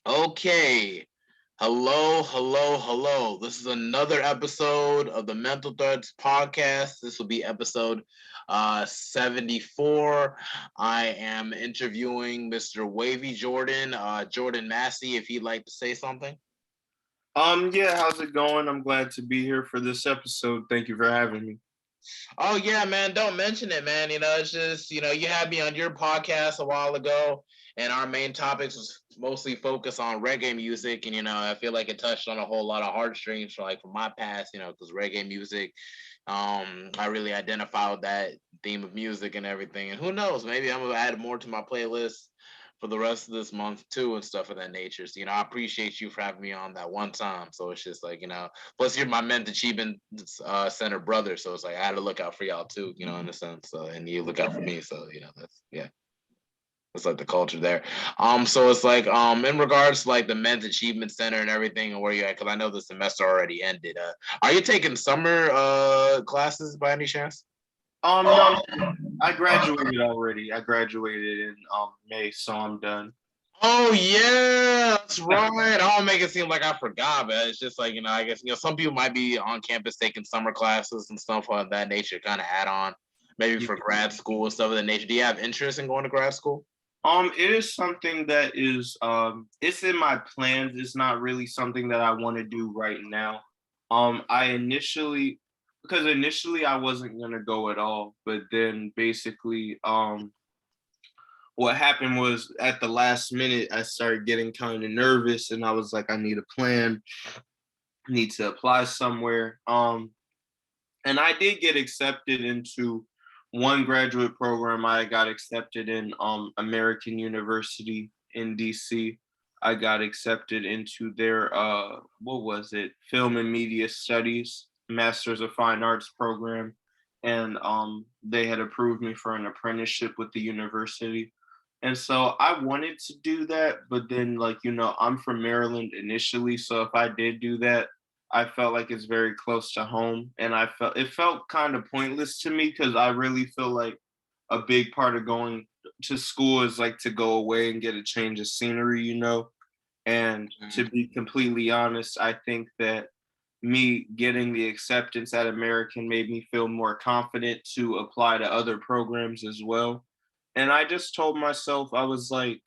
Okay. Hello, hello, hello. This is another episode of the Mental Threads podcast. This will be episode 74. I am interviewing Mr. Wavvy Jordan Massey, if he'd like to say something. Yeah, how's it going? I'm glad to be here for this episode. Thank you for having me. Oh yeah, man, don't mention it, man. It's just, you had me on your podcast a while ago, and our main topics was mostly focused on reggae music, and I feel like it touched on a whole lot of heartstrings from my past, because reggae music, I really identify with that theme of music and everything. And who knows, maybe I'm gonna add more to my playlist for the rest of this month too and stuff of that nature. So, I appreciate you for having me on that one time. So it's just like, plus you're my Mental Achievement Center brother. So it's like I had to look out for y'all too, in a sense. So and you look out for me. So, that's that's like the culture there. So it's like in regards to like the Men's Achievement Center and everything and where you're at, because I know the semester already ended. Are you taking summer classes by any chance? No, I graduated already. I graduated in May, so I'm done. Oh yeah, that's right. I'll make it seem like I forgot, but it's just like I guess some people might be on campus taking summer classes and stuff of that nature, kind of add on, maybe Yeah. for grad school and stuff of that nature. Do you have interest in going to grad school? It is something that is it's in my plans. It's not really something that I want to do right now. I initially because initially I wasn't gonna go at all, but then basically what happened was at the last minute I started getting kind of nervous and I was like, I need a plan, need to apply somewhere. And I did get accepted into one graduate program. I got accepted in American University in DC. I got accepted into their what was it? Film and Media Studies Masters of Fine Arts program. And they had approved me for an apprenticeship with the university. And so I wanted to do that, but then I'm from Maryland initially, so if I did do that, I felt like it's very close to home, and it felt kind of pointless to me because I really feel like a big part of going to school is like to go away and get a change of scenery. And to Mm. be completely honest, I think that me getting the acceptance at American made me feel more confident to apply to other programs as well. And I just told myself, I was like,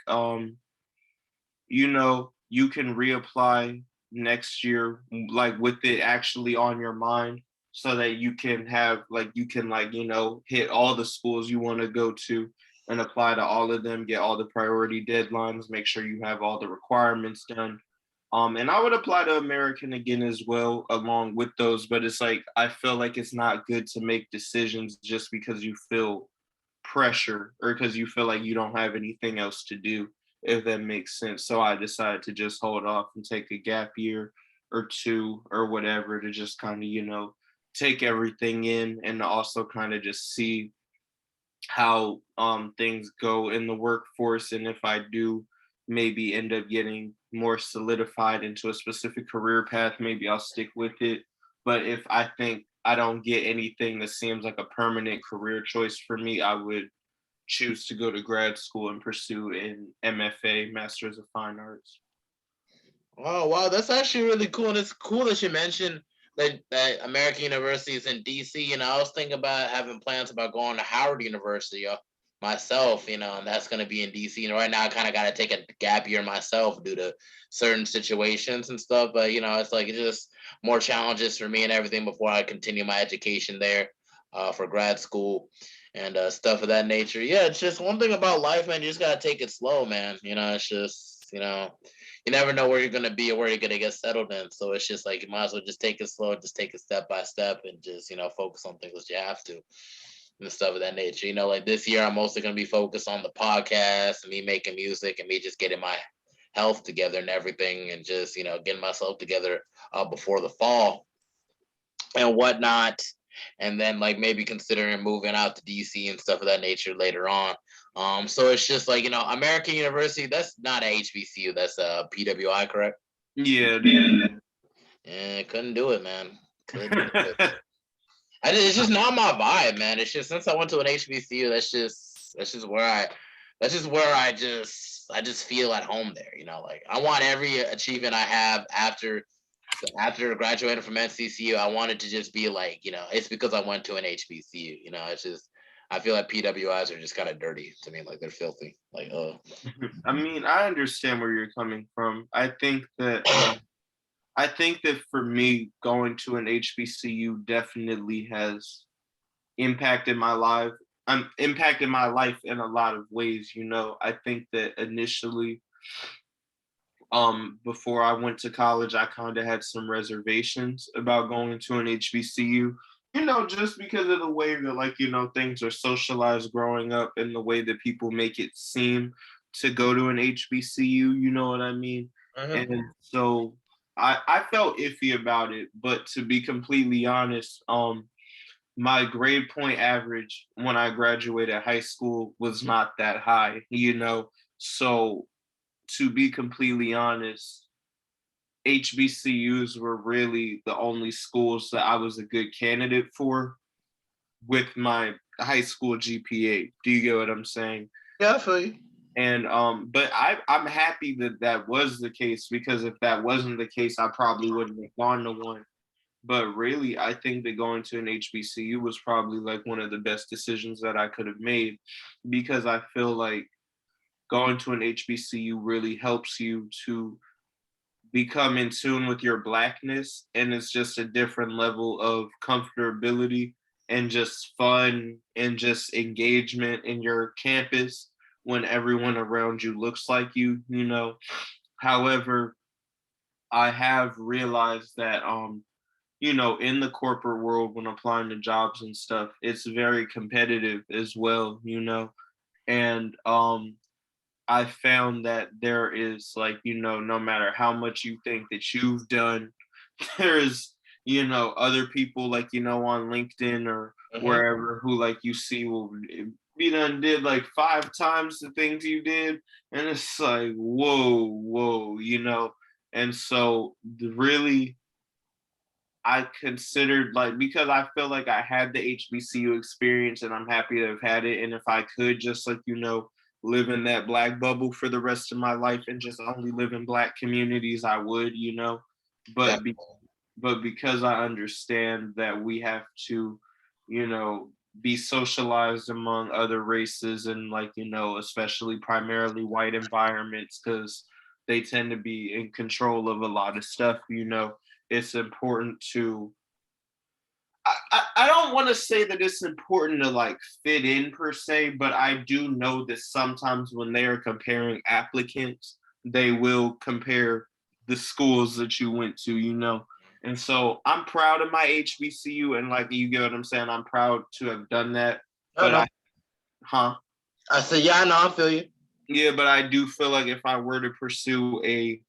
you can reapply next year, like with it actually on your mind, so that you can hit all the schools you want to go to and apply to all of them, get all the priority deadlines, make sure you have all the requirements done. And I would apply to American again as well, along with those. But it's like I feel like it's not good to make decisions just because you feel pressure or because you feel like you don't have anything else to do, if that makes sense. So I decided to just hold off and take a gap year or two or whatever to just kind of, take everything in and also kind of just see how things go in the workforce, and if I do maybe end up getting more solidified into a specific career path, maybe I'll stick with it. But if I think I don't get anything that seems like a permanent career choice for me, I would choose to go to grad school and pursue an MFA, Masters of Fine Arts. Oh wow, that's actually really cool. And it's cool that you mentioned that American University is in DC. I was thinking about having plans about going to Howard University myself, and that's going to be in DC. Right now I kind of got to take a gap year myself due to certain situations and stuff. But it's like it's just more challenges for me and everything before I continue my education there for grad school and stuff of that nature. Yeah, it's just one thing about life, man. You just gotta take it slow, man. It's just you never know where you're gonna be or where you're gonna get settled in. So it's just like you might as well just take it slow, just take it step by step, and just focus on things that you have to and stuff of that nature. Like this year, I'm mostly gonna be focused on the podcast and me making music and me just getting my health together and everything, and just getting myself together before the fall and whatnot. And then like maybe considering moving out to DC and stuff of that nature later on. So it's just like, American University, that's not a HBCU, that's a PWI, correct? Yeah, Yeah, couldn't do it, man. Couldn't do it. It's just not my vibe, man. It's just since I went to an HBCU, that's just where that's just where I just feel at home there. You know, like I want every achievement I have after graduating from NCCU. I wanted to just be like, you know, it's because I went to an HBCU. You know, it's just I feel like PWIs are just kind of dirty to me. Like they're filthy. Like, oh, I mean, I understand where you're coming from. I think that for me, going to an HBCU definitely has impacted my life. Impacted my life in a lot of ways. You know, I think that initially, before I went to college, I kind of had some reservations about going to an HBCU. You know, just because of the way that, like, you know, things are socialized growing up and the way that people make it seem to go to an HBCU. You know what I mean? mhm. And so I felt iffy about it. But to be completely honest, my grade point average when I graduated high school was not that high, you know. So to be completely honest, HBCUs were really the only schools that I was a good candidate for with my high school GPA. Do you get what I'm saying? Yeah, I feel you. And but I'm happy that that was the case, because if that wasn't the case, I probably wouldn't have gone to one. But really, I think that going to an HBCU was probably like one of the best decisions that I could have made, because I feel like going to an HBCU really helps you to become in tune with your blackness, and it's just a different level of comfortability and just fun and just engagement in your campus when everyone around you looks like you know. However, I have realized that you know, in the corporate world, when applying to jobs and stuff, it's very competitive as well, you know. And I found that there is, like, you know, no matter how much you think that you've done, there's, you know, other people, like, you know, on LinkedIn or Hmm. wherever, who, like, you see will be done did like 5 times the things you did. And it's like, whoa, you know. And so really, I considered, like, because I feel like I had the HBCU experience and I'm happy to have had it. And if I could just, like, you know, live in that black bubble for the rest of my life and just only live in black communities, I would, you know. But be, Definitely. but because I understand that we have to, you know, be socialized among other races and, like, you know, especially primarily white environments, because they tend to be in control of a lot of stuff, you know, it's important to I don't want to say that it's important to like fit in per se, but I do know that sometimes when they are comparing applicants, they will compare the schools that you went to, you know. And so I'm proud of my HBCU, and like, you get what I'm saying, I'm proud to have done that. I But know. huh? I said, yeah, I know. I feel you. Yeah, but I do feel like if I were to pursue a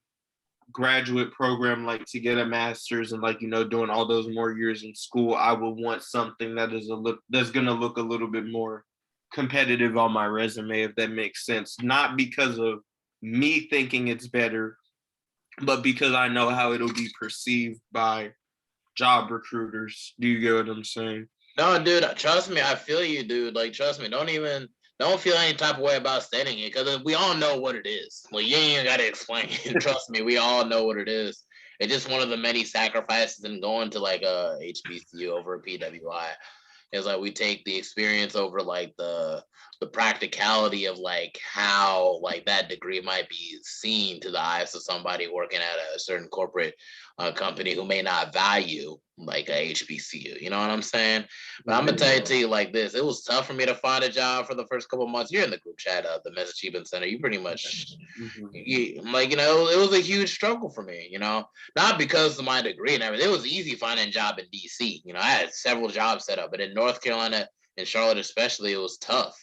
graduate program, like to get a master's and, like, you know, doing all those more years in school, I would want something that is that's going to look a little bit more competitive on my resume, if that makes sense. Not because of me thinking it's better, but because I know how it'll be perceived by job recruiters. Do you get what I'm saying? No, dude, trust me. I feel you, dude. Like, trust me. Don't feel any type of way about stating it because we all know what it is. Like, you ain't even got to explain it. Trust me, we all know what it is. It's just one of the many sacrifices in going to like a HBCU over a PWI. Is like we take the experience over like the practicality of like how like that degree might be seen to the eyes of somebody working at a certain corporate company who may not value like a HBCU. You know what I'm saying? But I'm gonna Mhm. tell you like this: it was tough for me to find a job for the first couple of months. You're in the group chat of the Mess Achievement Center. You pretty much Mhm. like you know it was a huge struggle for me. You know, not because of my degree and everything. It was easy finding a job in DC. You know, I had several jobs set up, but in North Carolina and Charlotte especially, it was tough.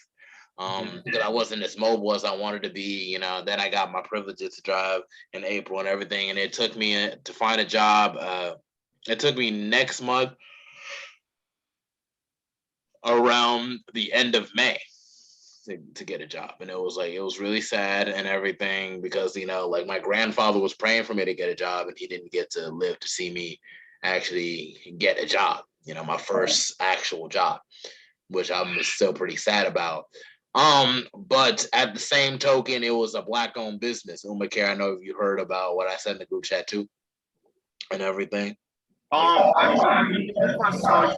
Mhm. Because I wasn't as mobile as I wanted to be, you know. Then I got my privileges to drive in April and everything, and it took me to find a job. It took me next month around the end of May to get a job. And it was like, it was really sad and everything because, you know, like my grandfather was praying for me to get a job and he didn't get to live to see me actually get a job, you know, my first actual job, which I'm still pretty sad about. But at the same token, it was a black-owned business. Care, I know if you heard about what I said in the group chat too, and everything. I believe I saw you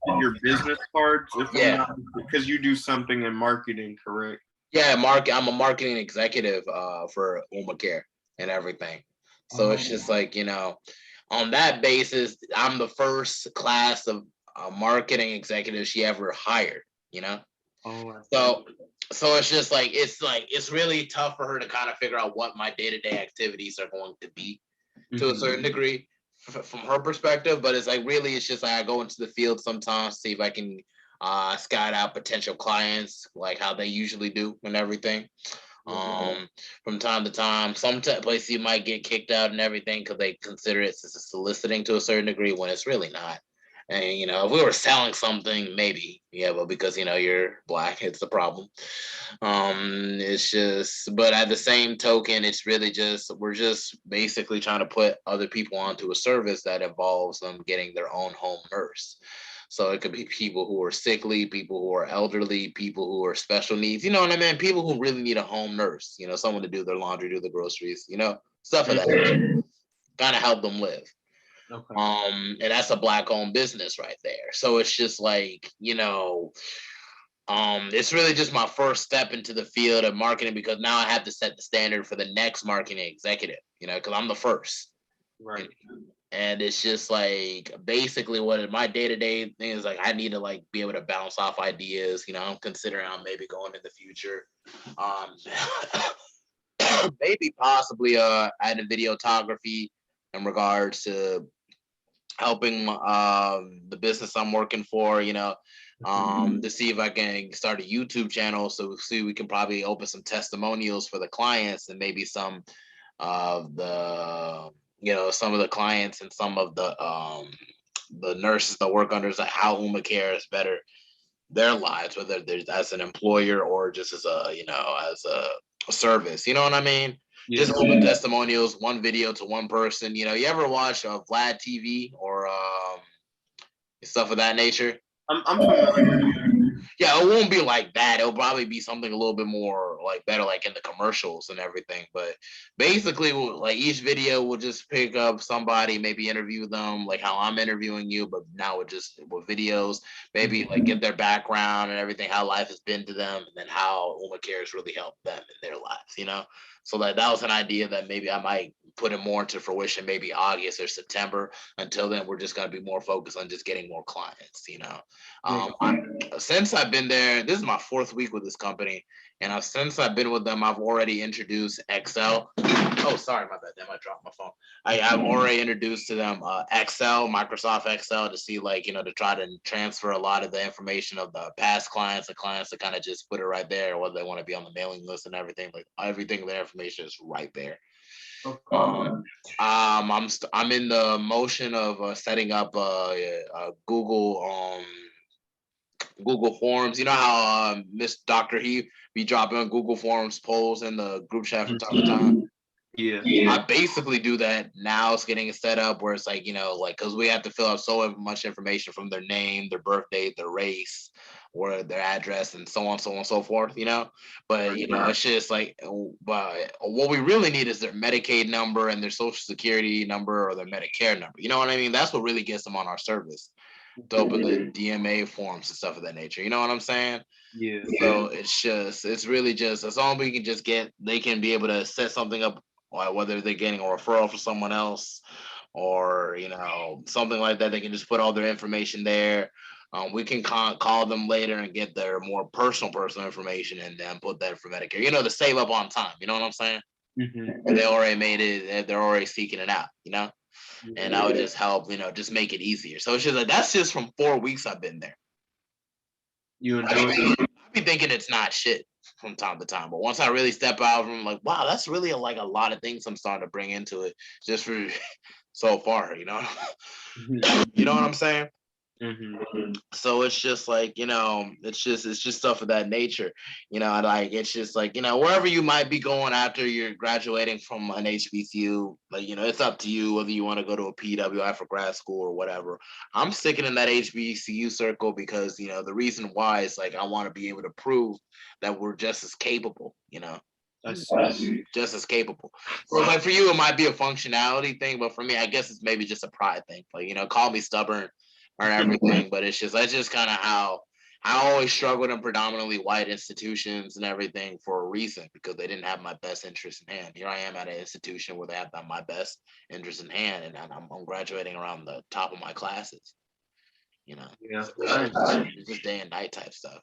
posted your business cards, if I'm Yeah, not, because you do something in marketing, correct? yeah. I'm a marketing executive for Care and everything. So it's just like on that basis, I'm the first class of marketing executive she ever hired. You know. Oh, I see. So it's really tough for her to kind of figure out what my day-to-day activities are going to be to a certain degree from her perspective. But it's like really it's just like I go into the field sometimes, see if I can scout out potential clients, like how they usually do and everything. From time to time, some places you might get kicked out and everything because they consider it soliciting to a certain degree when it's really not. And if we were selling something, maybe, yeah, but because you're black, it's the problem. It's just, but at the same token, it's really just we're just basically trying to put other people onto a service that involves them getting their own home nurse. So it could be people who are sickly, people who are elderly, people who are special needs. You know what I mean? People who really need a home nurse. Someone to do their laundry, do the groceries. Stuff of that nature. Kind of help them live. Okay. And that's a black-owned business right there. So it's just like it's really just my first step into the field of marketing because now I have to set the standard for the next marketing executive. Because I'm the first. Right. And it's just like basically what my day-to-day thing is like I need to like be able to bounce off ideas. I'm considering I'm maybe going in the future. Maybe possibly adding videography in regards to helping the business I'm working for, to see if I can start a YouTube channel. So see we can probably open some testimonials for the clients and maybe some of the some of the clients and some of the nurses that work under like how Care is better their lives, whether there's as an employer or just as as a service. You know what I mean? Yeah. Just open testimonials, one video to one person. You ever watch Vlad TV or stuff of that nature? I'm familiar. Yeah, it won't be like that. It'll probably be something a little bit more like better, like in the commercials and everything. But basically, like each video will just pick up somebody, maybe interview them, like how I'm interviewing you, but now with videos, maybe like get their background and everything, how life has been to them, and then how Care has really helped them in their lives. So that was an idea that maybe I might put it more into fruition, maybe August or September. Until then, we're just gonna be more focused on just getting more clients. Since I've been there, this is my 4th week with this company, and since I've been with them, I've already introduced Excel. Oh, sorry, my bad. Damn, I dropped my phone. I've already introduced to them Excel, Microsoft Excel, to see to try to transfer a lot of the information of the past clients, the clients to kind of just put it right there, whether they want to be on the mailing list and everything. Like everything, their information is right there. I'm in the motion of setting up a Google Forms. You know how Miss Doctor he be dropping Google Forms polls in the group chat from time to time. Yeah. I basically do that now. It's getting it set up where it's like like because we have to fill out so much information from their name, their birth date, their race, or their address, and so on, so on, so forth. But it's just like, but what we really need is their Medicaid number and their Social Security number or their Medicare number. You know what I mean? That's what really gets them on our service to open the DMA forms and stuff of that nature. You know what I'm saying? Yeah. So it's really just as long as we can just they can be able to set something up, whether they're getting a referral from someone else or something like that. They can just put all their information there. We can call them later and get their more personal information and then put that for Medicare. To save up on time. You know what I'm saying? They already made it. They're already seeking it out. And I would just help. Just make it easier. So it's just like that's just from 4 weeks I've been there. You enjoy it? I be thinking it's not shit from time to time, but once I really step out from like, wow, that's really like a lot of things I'm starting to bring into it just for so far, you know what I'm saying? So it's just like, it's just stuff of that nature, and like it's just like, wherever you might be going after you're graduating from an HBCU, like, it's up to you whether you want to go to a PWI for grad school or whatever. I'm sticking in that HBCU circle because, the reason why is like I want to be able to prove that we're just as capable, I see. just as capable. So like for you, it might be a functionality thing, but for me, I guess it's maybe just a pride thing. Like, call me stubborn or everything, but that's just kind of how I always struggled in predominantly white institutions and everything for a reason, because they didn't have my best interest in hand. Here I am at an institution where they have my best interest in hand, and I'm graduating around the top of my classes. Yeah. So it's just day and night type stuff.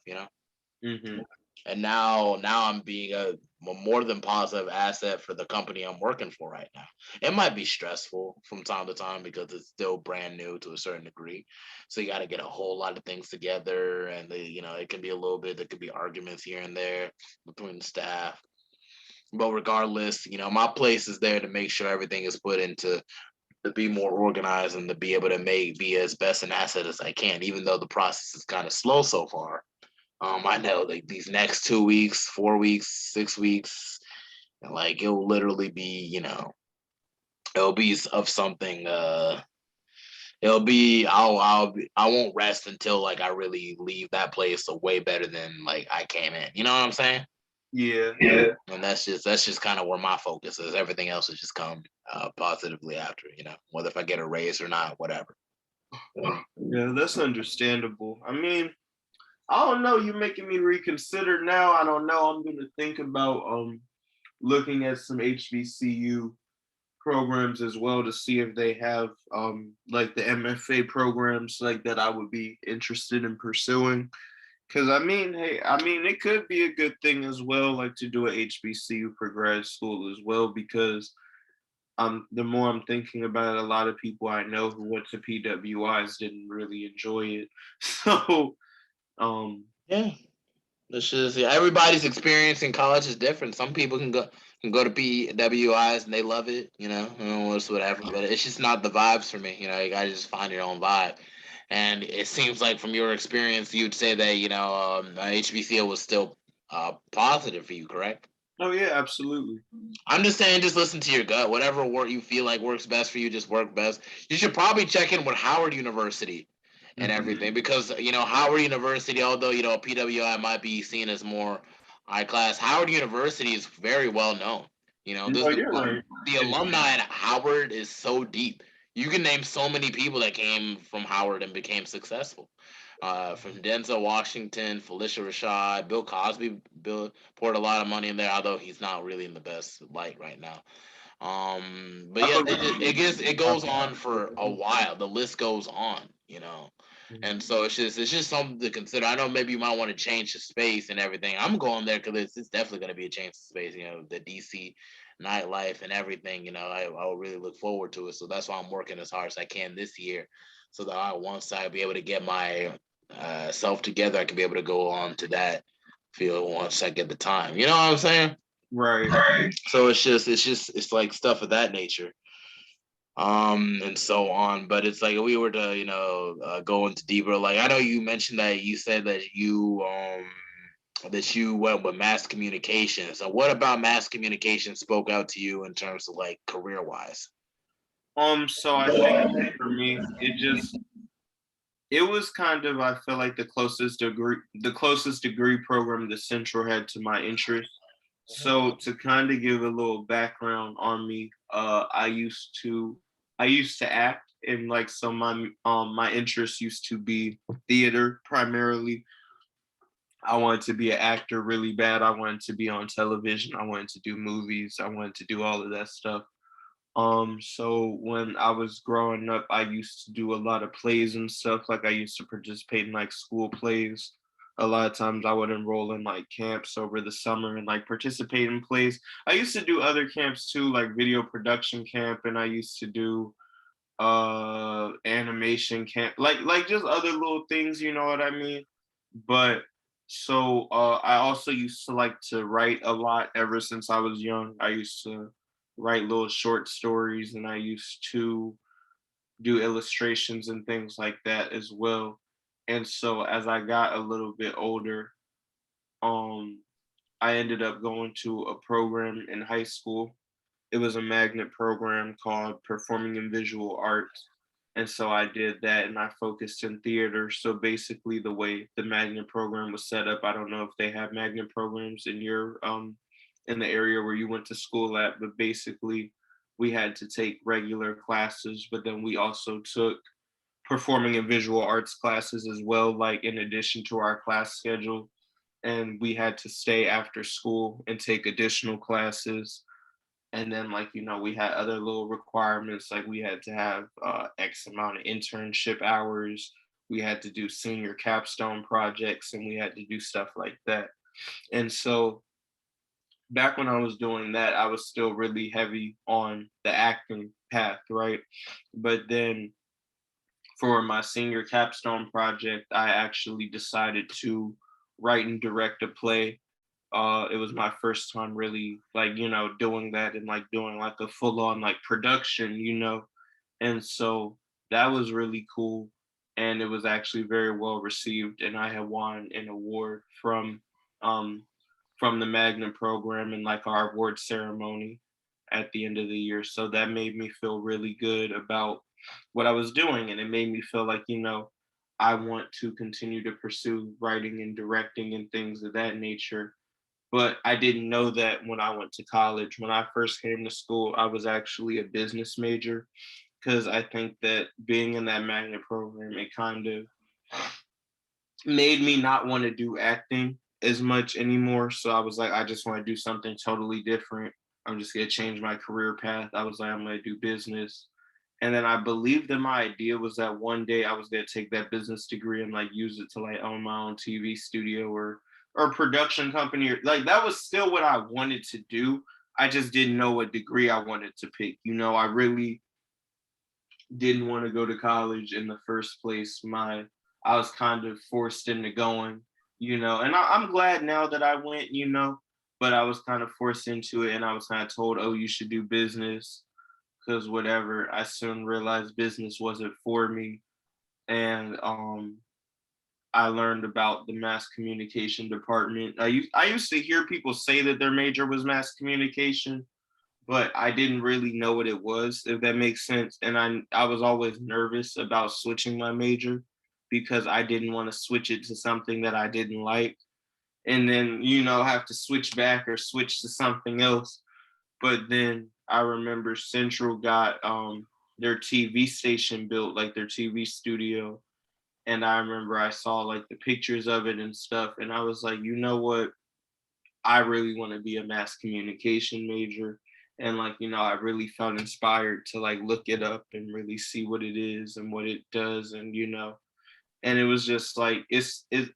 And now I'm being a more than positive asset for the company I'm working for right now. It might be stressful from time to time because it's still brand new to a certain degree, so you got to get a whole lot of things together, and it can be a little bit, there could be arguments here and there between the staff, but regardless, my place is there to make sure everything is put into to be more organized and to be able to be as best an asset as I can, even though the process is kind of slow so far. I know like these next 2 weeks, 4 weeks, 6 weeks, like it'll literally be, it'll be of something. It'll be I won't rest until like I really leave that place a way better than like I came in. You know what I'm saying? Yeah. And that's just kind of where my focus is. Everything else has just come positively after. Whether if I get a raise or not, whatever. Yeah, that's understandable. I mean, I don't know. You're making me reconsider now. I don't know. I'm gonna think about looking at some HBCU programs as well to see if they have like the MFA programs like that I would be interested in pursuing. Cause I mean, hey, I mean it could be a good thing as well, like to do a HBCU for grad school as well, because the more I'm thinking about it, a lot of people I know who went to PWIs didn't really enjoy it. So um Yeah. It's just everybody's experience in college is different. Some people can go to PWIs and they love it, it's whatever. But it's just not the vibes for me. You gotta just find your own vibe. And it seems like from your experience, you'd say that HBCU was still positive for you, correct? oh yeah, absolutely. I'm just saying, just listen to your gut. Whatever work you feel like works best for you, just work best. You should probably check in with Howard University and Mhm. everything, because Howard University, although PWI might be seen as more high class, Howard University is very well known. No, you're right. The alumni at Howard is so deep. You can name so many people that came from Howard and became successful. From Denzel Washington, Felicia Rashad, Bill Cosby. Bill poured a lot of money in there, although he's not really in the best light right now. But I yeah, believe it goes on for a while. The list goes on. And Mhm. so it's just something to consider. I know maybe you might want to change the space and everything. I'm going there because it's definitely going to be a change of space. The DC nightlife and everything. I will really look forward to it. So that's why I'm working as hard as I can this year, so that once I be able to get my self together, I can be able to go on to that field once I get the time. You know what I'm saying? Right. So it's like stuff of that nature, and so on. But it's like, we were to go into deeper, like I know you mentioned that you said that you went with mass communication. So what about mass communication spoke out to you in terms of like career wise? So I think for me, it was kind of, I feel like the closest degree program the Central had to my interest. So to kind of give a little background on me, I used to act, and like so my interests used to be theater primarily. I wanted to be an actor really bad. I wanted to be on television. I wanted to do movies. I wanted to do all of that stuff. So when I was growing up, I used to do a lot of plays and stuff. Like I used to participate in like school plays. A lot of times I would enroll in like camps over the summer and like participate in plays. I used to do other camps too, like video production camp, and I used to do animation camp, like just other little things, you know what I mean? But so I also used to like to write a lot ever since I was young. I used to write little short stories, and I used to do illustrations and things like that as well. And so as I got a little bit older, um, I ended up going to a program in high school. It was a magnet program called Performing in Visual Arts. And so I did that and I focused in theater. So basically the way the magnet program was set up, I don't know if they have magnet programs in your in the area where you went to school at, but basically we had to take regular classes, but then we also took performing in visual arts classes as well, like in addition to our class schedule. And we had to stay after school and take additional classes. And then, like, we had other little requirements, like we had to have X amount of internship hours. We had to do senior capstone projects and we had to do stuff like that. And so back when I was doing that, I was still really heavy on the acting path, right? But then for my senior capstone project, I actually decided to write and direct a play. It was my first time really like, doing that and like doing like a full on like production. And so that was really cool. And it was actually very well received. And I had won an award um from the Magnum program and like our award ceremony at the end of the year. So that made me feel really good about what I was doing. And it made me feel like, I want to continue to pursue writing and directing and things of that nature. But I didn't know that when I went to college. When I first came to school, I was actually a business major because I think that being in that magnet program, it kind of made me not want to do acting as much anymore. So I was like, I just want to do something totally different. I'm just going to change my career path. I was like, I'm going to do business. And then I believe that my idea was that one day I was going to take that business degree and like use it to like own my own TV studio or production company. Or like that was still what I wanted to do. I just didn't know what degree I wanted to pick. I really didn't want to go to college in the first place. I was kind of forced into going, and I'm glad now that I went, but I was kind of forced into it and I was kind of told, oh, you should do business because whatever. I soon realized business wasn't for me. And I learned about the mass communication department. I used to hear people say that their major was mass communication, but I didn't really know what it was, if that makes sense. And I was always nervous about switching my major because I didn't want to switch it to something that I didn't like and then, have to switch back or switch to something else. But then I remember Central got their TV station built, like their TV studio. And I remember I saw like the pictures of it and stuff. And I was like, you know what? I really want to be a mass communication major. And like, I really felt inspired to like look it up and really see what it is and what it does. And, and it was just like,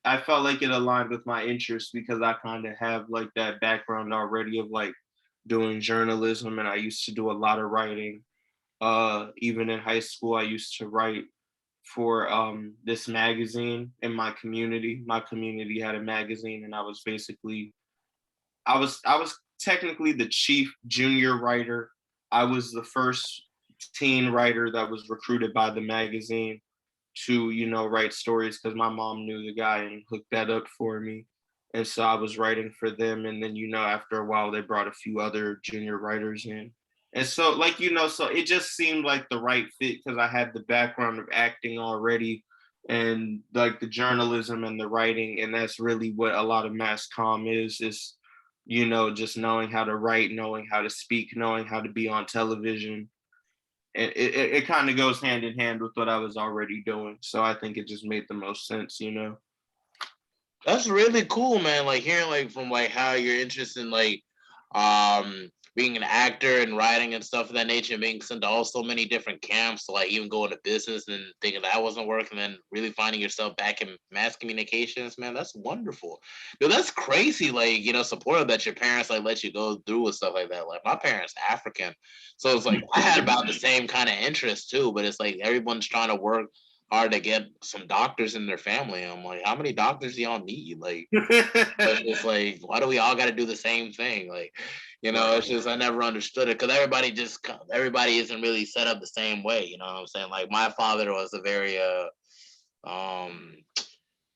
I felt like it aligned with my interests because I kind of have like that background already of like doing journalism. And I used to do a lot of writing. Even in high school, I used to write for this magazine in my community. My community had a magazine and I was technically the chief junior writer. I was the first teen writer that was recruited by the magazine to, write stories because my mom knew the guy and hooked that up for me. And so I was writing for them. And then, after a while, they brought a few other junior writers in. And so, like, so it just seemed like the right fit because I had the background of acting already and like the journalism and the writing. And that's really what a lot of mass comm is, just knowing how to write, knowing how to speak, knowing how to be on television. And it kind of goes hand in hand with what I was already doing. So I think it just made the most sense. That's really cool, man. Like hearing like from like how you're interested in like being an actor and writing and stuff of that nature and being sent to all so many different camps to like even go into business and thinking that wasn't working and then really finding yourself back in mass communications, man. That's wonderful. Dude, that's crazy, like, supportive that your parents like let you go through with stuff like that. Like my parents African. So it's like I had about the same kind of interest too, but it's like everyone's trying to work hard to get some doctors in their family. I'm like, how many doctors do y'all need? Like, it's just like, why do we all got to do the same thing? Like, Right. it's just I never understood it because everybody isn't really set up the same way. You know what I'm saying? Like my father was a very um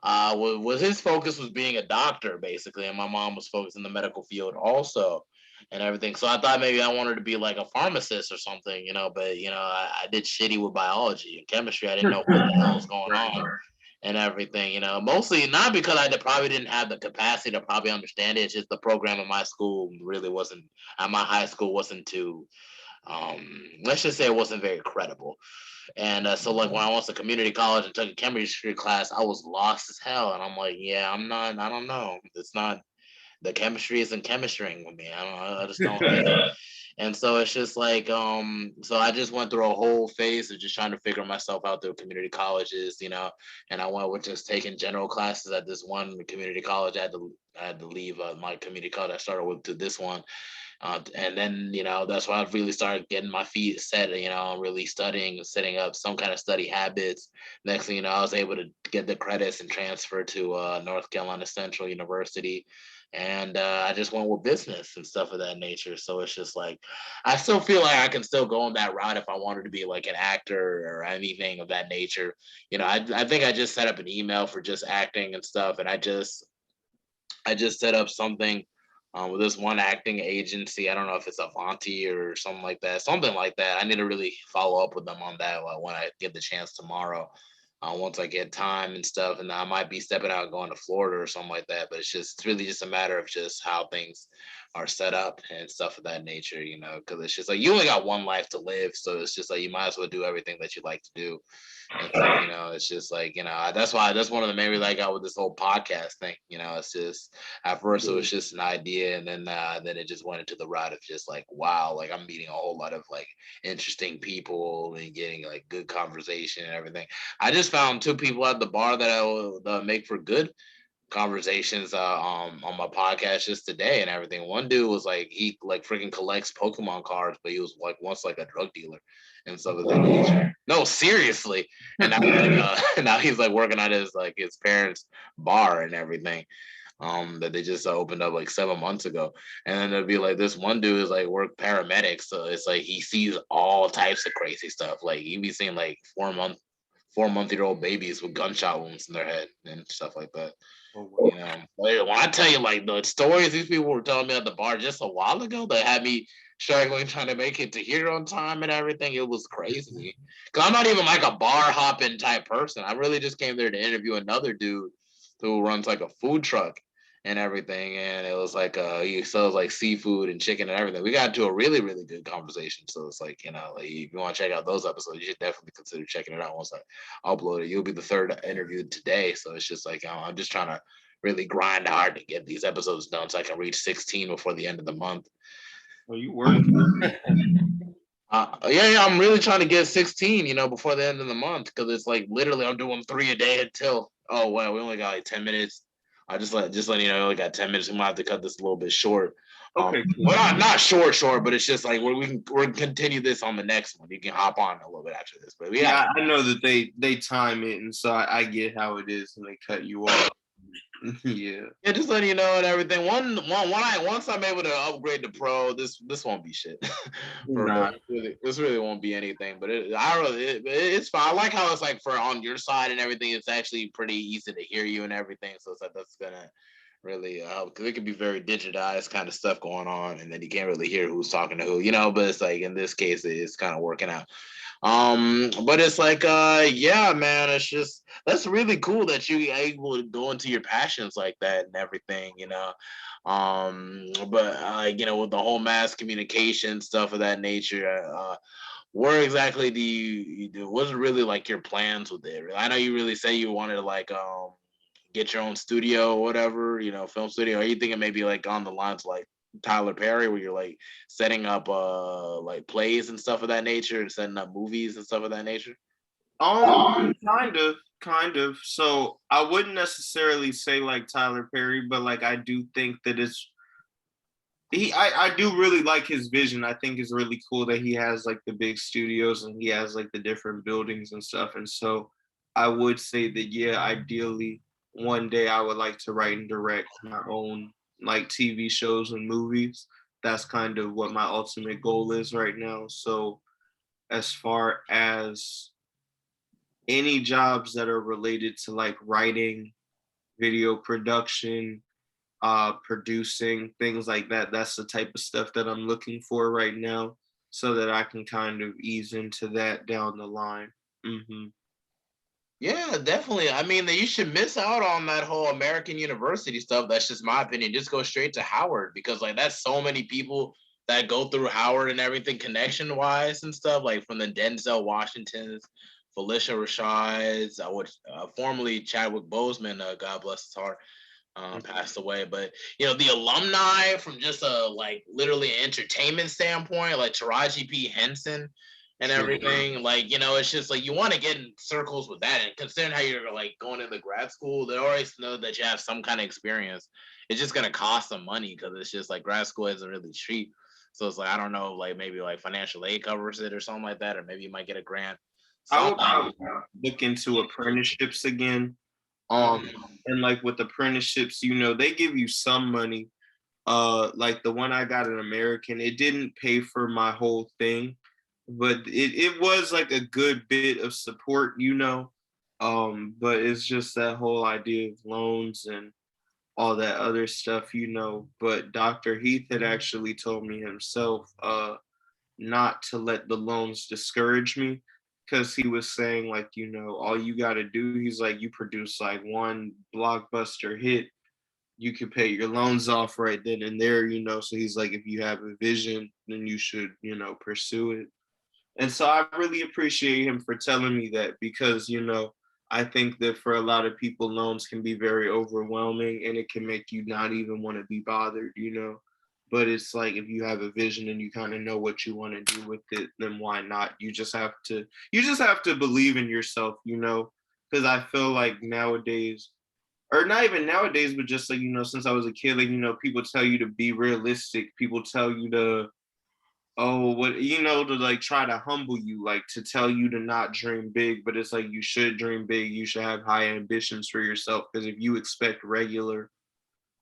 was his focus was being a doctor basically, and my mom was focused in the medical field also and everything. So I thought maybe I wanted to be like a pharmacist or something, but I did shitty with biology and chemistry. I didn't know what the hell was going Right. on and everything. Mostly not because probably didn't have the capacity to probably understand it. It's just the program in my school really wasn't. At my high school wasn't too. Let's just say it wasn't very credible. And so, like, when I went to community college and took a chemistry class, I was lost as hell. And I'm like, yeah, I'm not. I don't know. It's not. The chemistry isn't chemistrying with me. I don't. I just don't get it. And so it's just like, so I just went through a whole phase of just trying to figure myself out through community colleges, and I went with just taking general classes at this one community college. I had to leave my community college I started with to this one. And then, that's why I really started getting my feet set, really studying and setting up some kind of study habits. Next thing you know, I was able to get the credits and transfer to North Carolina Central University. And I just went with business and stuff of that nature. So it's just like, I still feel like I can still go on that route if I wanted to be like an actor or anything of that nature. I think I just set up an email for just acting and stuff. And I just set up something with this one acting agency. I don't know if it's Avanti or something like that. Something like that. I need to really follow up with them on that when I get the chance tomorrow. Once I get time and stuff, and I might be stepping out and going to Florida or something like that. But it's really just a matter of just how things are set up and stuff of that nature, because it's just like you only got one life to live, so it's just like you might as well do everything that you like to do. And so, it's just like, that's one of the main reasons I got with this whole podcast thing. It's just at first it was just an idea, and then it just went into the route of just like, wow, like I'm meeting a whole lot of like interesting people and getting like good conversation and everything. I just found two people at the bar that I will make for good conversations on my podcast just today and everything. One dude was like he like freaking collects Pokemon cards, but he was like once like a drug dealer and stuff of that nature. No, seriously. And now now he's like working at his parents' bar and everything. That they just opened up like 7 months ago. And then it'll be like this one dude is like work paramedics. So it's like he sees all types of crazy stuff. Like you be seeing like 4-month-old babies with gunshot wounds in their head and stuff like that. When I tell you like the stories these people were telling me at the bar just a while ago that had me struggling trying to make it to here on time and everything, it was crazy. Cause I'm not even like a bar hopping type person. I really just came there to interview another dude who runs like a food truck and everything. And it was like he sells like seafood and chicken and everything. We got into a really, really good conversation. So it's like, like if you want to check out those episodes, you should definitely consider checking it out once I upload it. You'll be the third interview today. So it's just like I'm just trying to really grind hard to get these episodes done so I can reach 16 before the end of the month. Well, you work. Yeah, I'm really trying to get 16, before the end of the month, because it's like literally I'm doing 3 a day until. Oh wow, we only got like 10 minutes. I just letting you know, we only got 10 minutes. We might have to cut this a little bit short. Okay. Well, not short, but it's just like we're continue this on the next one. You can hop on a little bit after this, but Yeah, I know that they time it, and so I get how it is, and they cut you off. Yeah. Yeah, just letting you know and everything. Once I'm able to upgrade to pro, this won't be shit. This really won't be anything. But it's fine. I like how it's like for on your side and everything. It's actually pretty easy to hear you and everything. So it's like that's gonna really help because it could be very digitized kind of stuff going on, and then you can't really hear who's talking to who. But it's like in this case, it's kind of working out. But it's like, yeah, man, it's just that's really cool that you able to go into your passions like that and everything. But with the whole mass communication stuff of that nature, where exactly do you do? What's really like your plans with it? I know you really say you wanted to like get your own studio or whatever, film studio. Are you thinking maybe like on the lines like Tyler Perry, where you're like setting up like plays and stuff of that nature and setting up movies and stuff of that nature? Kind of. So I wouldn't necessarily say like Tyler Perry, but like I do think that I do really like his vision. I think it's really cool that he has like the big studios and he has like the different buildings and stuff. And so I would say that, yeah, ideally, one day I would like to write and direct my own like TV shows and movies. That's kind of what my ultimate goal is right now. So, as far as any jobs that are related to like writing, video production, producing, things like that, that's the type of stuff that I'm looking for right now so that I can kind of ease into that down the line. Hmm. Yeah, definitely. I mean, you should miss out on that whole American University stuff. That's just my opinion. Just go straight to Howard because like that's so many people that go through Howard and everything connection wise and stuff. Like from the Denzel Washingtons, Felicia Rashad's, formerly Chadwick Boseman, God bless his heart, passed away. But the alumni from just a like literally entertainment standpoint, like Taraji P. Henson and Sure. everything. Like, it's just like you want to get in circles with that. And considering how you're like going into grad school, they always know that you have some kind of experience. It's just gonna cost some money because it's just like grad school isn't really cheap. So it's like I don't know, like maybe like financial aid covers it or something like that, or maybe you might get a grant. I Something. would probably look into apprenticeships again. And like with apprenticeships, they give you some money. Like the one I got in American, it didn't pay for my whole thing, but it was like a good bit of support. But it's just that whole idea of loans and all that other stuff. But Dr. Heath had actually told me himself, not to let the loans discourage me, because he was saying like, all you got to do, he's like, you produce like one blockbuster hit, you can pay your loans off right then and there. So he's like, if you have a vision, then you should, pursue it. And so I really appreciate him for telling me that, because I think that for a lot of people, loans can be very overwhelming and it can make you not even want to be bothered. But it's like, if you have a vision and you kind of know what you want to do with it, then why not? You just have to believe in yourself. Because I feel like nowadays, or not even nowadays, but just like, since I was a kid, like, people tell you to be realistic. People tell you to, oh, what, to like try to humble you, like to tell you to not dream big, but it's like you should dream big. You should have high ambitions for yourself, because if you expect regular,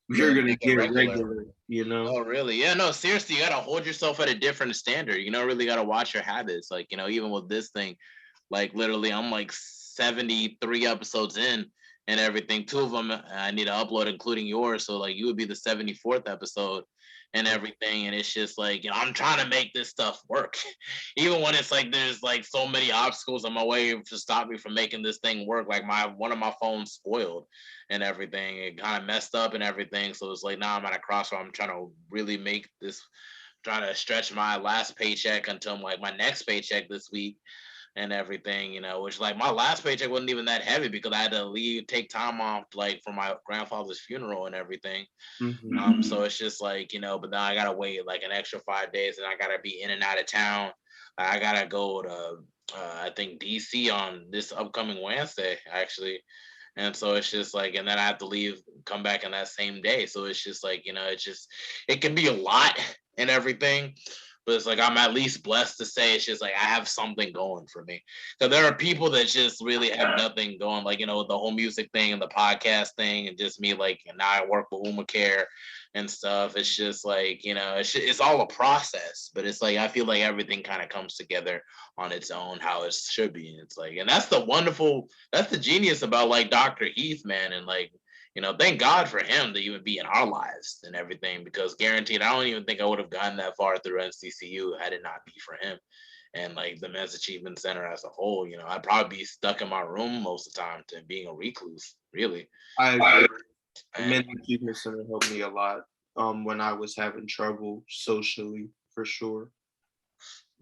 You're you're gonna gonna make it get regular. regular. Oh, really? Yeah, no, seriously, you gotta hold yourself at a different standard. Really gotta watch your habits. Like, even with this thing, like literally, I'm like 73 episodes in and everything. Two of them I need to upload, including yours. So like, you would be the 74th episode and everything. And it's just like, I'm trying to make this stuff work, even when it's like there's like so many obstacles on my way to stop me from making this thing work. Like one of my phones spoiled and everything. It kind of messed up and everything. So it's like now I'm at a crossroad. I'm trying to really make this, trying to stretch my last paycheck until like my next paycheck this week and everything, which like my last paycheck wasn't even that heavy because I had to take time off like for my grandfather's funeral and everything. Mm-hmm. So it's just like, but now I gotta wait like an extra 5 days and I gotta be in and out of town. I gotta go to I think DC on this upcoming Wednesday actually. And so it's just like, and then I have to leave, come back on that same day. So it's just like, it can be a lot and everything. But it's like I'm at least blessed to say it's just like I have something going for me. So there are people that just really have nothing going, like the whole music thing and the podcast thing, and just me like and now I work with Uma Care and stuff. It's just like it's all a process, but it's like I feel like everything kind of comes together on its own how it should be. And it's like, and that's the genius about like Dr. Heath, man, and like thank God for him to even be in our lives and everything, because guaranteed, I don't even think I would have gotten that far through NCCU had it not be for him and like the Men's Achievement Center as a whole. I'd probably be stuck in my room most of the time to being a recluse, really. I agree. The And mental achievement center helped me a lot, when I was having trouble socially, for sure.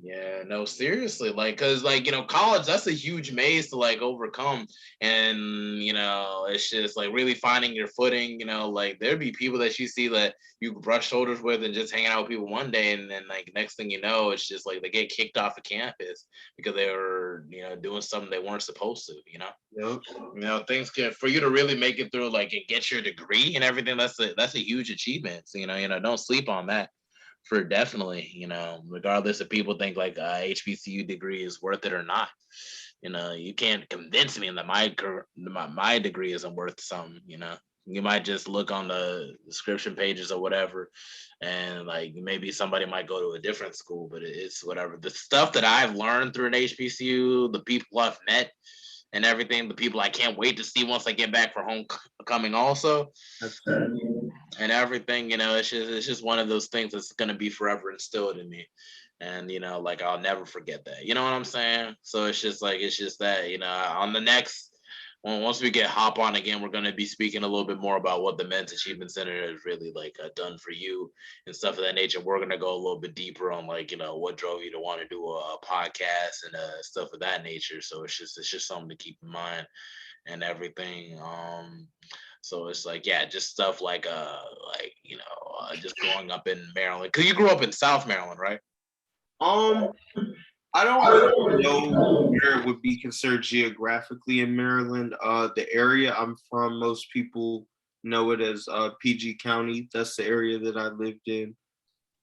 yeah, no, seriously, like, cause like college, that's a huge maze to like overcome, and it's just like really finding your footing. Like there'd be people that you see that you brush shoulders with and just hanging out with people one day, and then like next thing you know, it's just like they get kicked off of campus because they were doing something they weren't supposed to. Yep. Things can for you to really make it through, like and get your degree and everything. That's a huge achievement. So, don't sleep on that for definitely, regardless if people think like a HBCU degree is worth it or not. you can't convince me that my degree isn't worth something. You might just look on the description pages or whatever, and like maybe somebody might go to a different school, but it's whatever. The stuff that I've learned through an HBCU, the people I've met, and everything, the people I can't wait to see once I get back for homecoming, also, and everything. It's just one of those things that's gonna be forever instilled in me, and like I'll never forget that. You know what I'm saying? So it's just that on the next. Once we get hop on again, we're going to be speaking a little bit more about what the Men's Achievement Center has really like done for you and stuff of that nature. We're going to go a little bit deeper on like what drove you to want to do a podcast and stuff of that nature. So it's just something to keep in mind and everything. So it's like, yeah, just stuff like just growing up in Maryland, because you grew up in South Maryland, right? Um, I don't really know where it would be considered geographically in Maryland. The area I'm from, most people know it as PG County. That's the area that I lived in.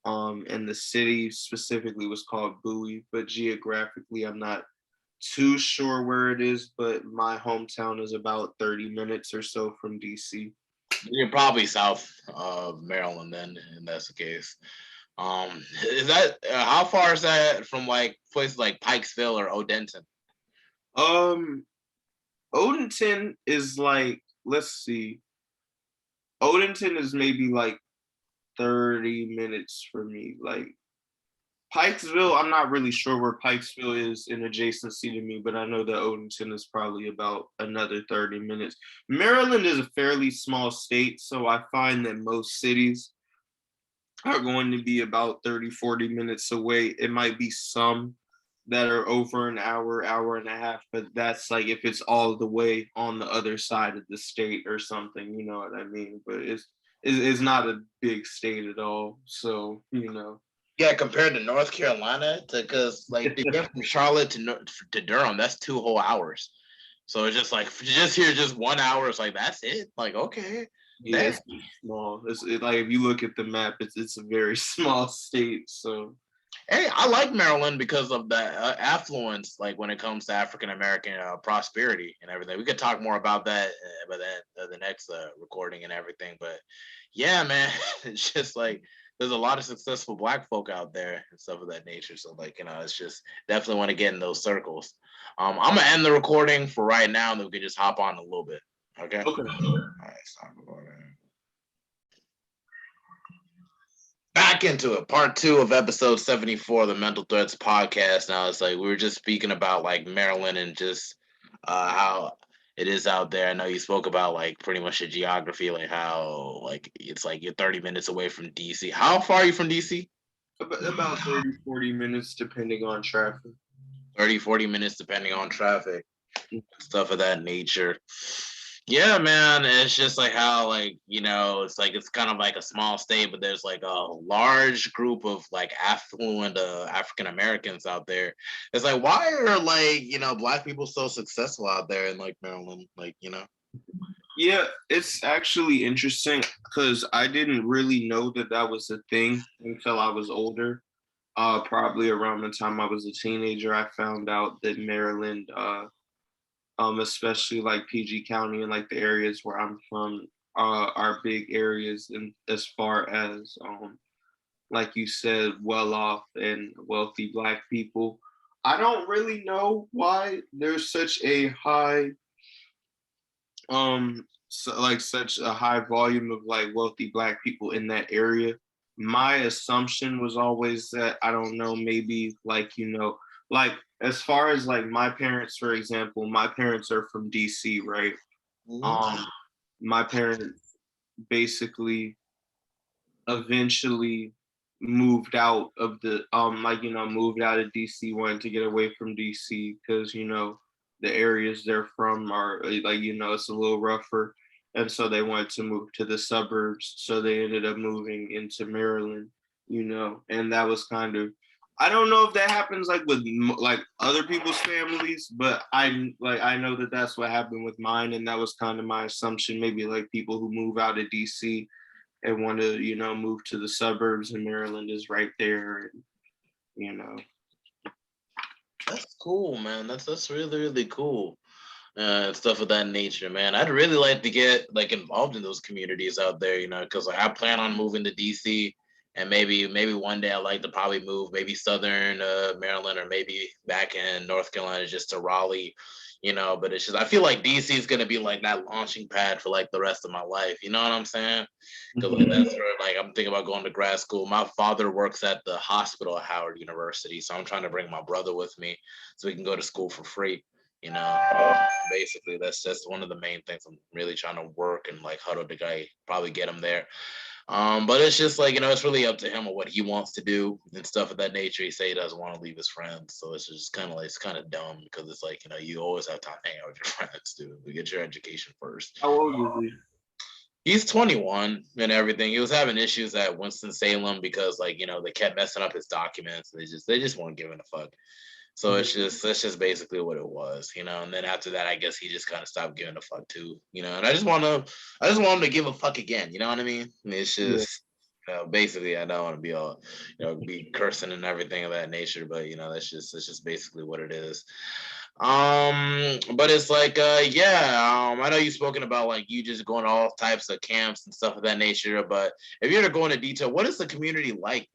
And the city specifically was called Bowie, but geographically, I'm not too sure where it is. But my hometown is about 30 minutes or so from DC. You're probably south of Maryland then, and that's the case. Is that how far is that from like places like Pikesville or Odenton? Um, Odenton is like, let's see, Odenton is maybe like 30 minutes for me. Like Pikesville, I'm not really sure where Pikesville is in adjacency to me, but I know that Odenton is probably about another 30 minutes. Maryland is a fairly small state, so I find that most cities are going to be about 30, 40 minutes away. It might be some that are over an hour, hour and a half, but that's like if it's all the way on the other side of the state or something, you know what I mean? But it's not a big state at all. So, Yeah, compared to North Carolina, because like to get from Charlotte to Durham, that's 2 whole hours. So it's just like just here, just 1 hour. It's like that's it. Like okay, Yeah, damn. it's small. Like if you look at the map, it's a very small state. So Hey, I like Maryland because of the affluence, like when it comes to African American prosperity and everything. We could talk more about that, the next recording and everything. But yeah, man, it's just like there's a lot of successful Black folk out there and stuff of that nature. So like it's just definitely want to get in those circles. I'm gonna end the recording for right now, and then we can just hop on a little bit. Okay. okay. All right. Stop recording. Back into it, part 2 of episode 74 of the Mental Threats podcast. Now it's like we were just speaking about like Maryland and just how it is out there. I know you spoke about like pretty much the geography, like how like it's like you're 30 minutes away from DC. How far are you from DC? About 30, 40 minutes depending on traffic. 30, 40 minutes depending on traffic, stuff of that nature. Yeah, man. It's just like how like it's like it's kind of like a small state, but there's like a large group of like affluent African Americans out there. It's like why are like Black people so successful out there in like Maryland, Yeah, it's actually interesting because I didn't really know that that was a thing until I was older. Probably around the time I was a teenager, I found out that Maryland, especially like PG County and like the areas where I'm from, are big areas, and as far as like you said, well off and wealthy Black people. I don't really know why there's such a high like such a high volume of like wealthy Black people in that area. My assumption was always that, I don't know, maybe like like as far as like my parents, for example, my parents are from DC, right? Mm-hmm. um my parents basically eventually moved out of the moved out of DC, wanting to get away from DC because the areas they're from are like it's a little rougher, and so they wanted to move to the suburbs, so they ended up moving into Maryland, and that was kind of, I don't know if that happens like with like other people's families, but I know that that's what happened with mine, and that was kind of my assumption. Maybe like people who move out of DC and want to, move to the suburbs, and Maryland is right there. And, That's cool, man. That's really really cool. Stuff of that nature, man. I'd really like to get like involved in those communities out there, because like I plan on moving to DC, and maybe one day I'd like to probably move maybe southern Maryland or maybe back in North Carolina just to Raleigh, But it's just I feel like DC is gonna be like that launching pad for like the rest of my life. You know what I'm saying? Because like that's where like I'm thinking about going to grad school. My father works at the hospital at Howard University, so I'm trying to bring my brother with me so we can go to school for free. You know, basically that's one of the main things I'm really trying to work and like huddle the guy, probably get him there. But it's just like it's really up to him or what he wants to do and stuff of that nature. He say he doesn't want to leave his friends, so it's just kind of like it's kind of dumb because it's like you always have time to hang out with your friends, dude. We get your education first. How old is he? He's 21 and everything. He was having issues at Winston Salem because like they kept messing up his documents. They just weren't giving a fuck. So it's Mhm. just that's just basically what it was. And then after that, I guess he just kind of stopped giving a fuck too. And I just want him to give a fuck again. You know what I mean? It's Yeah. just basically I don't want to be all be cursing and everything of that nature, but that's just basically what it is. But it's like, yeah, I know you've spoken about like you just going to all types of camps and stuff of that nature, but if you were to go into detail, what is the community like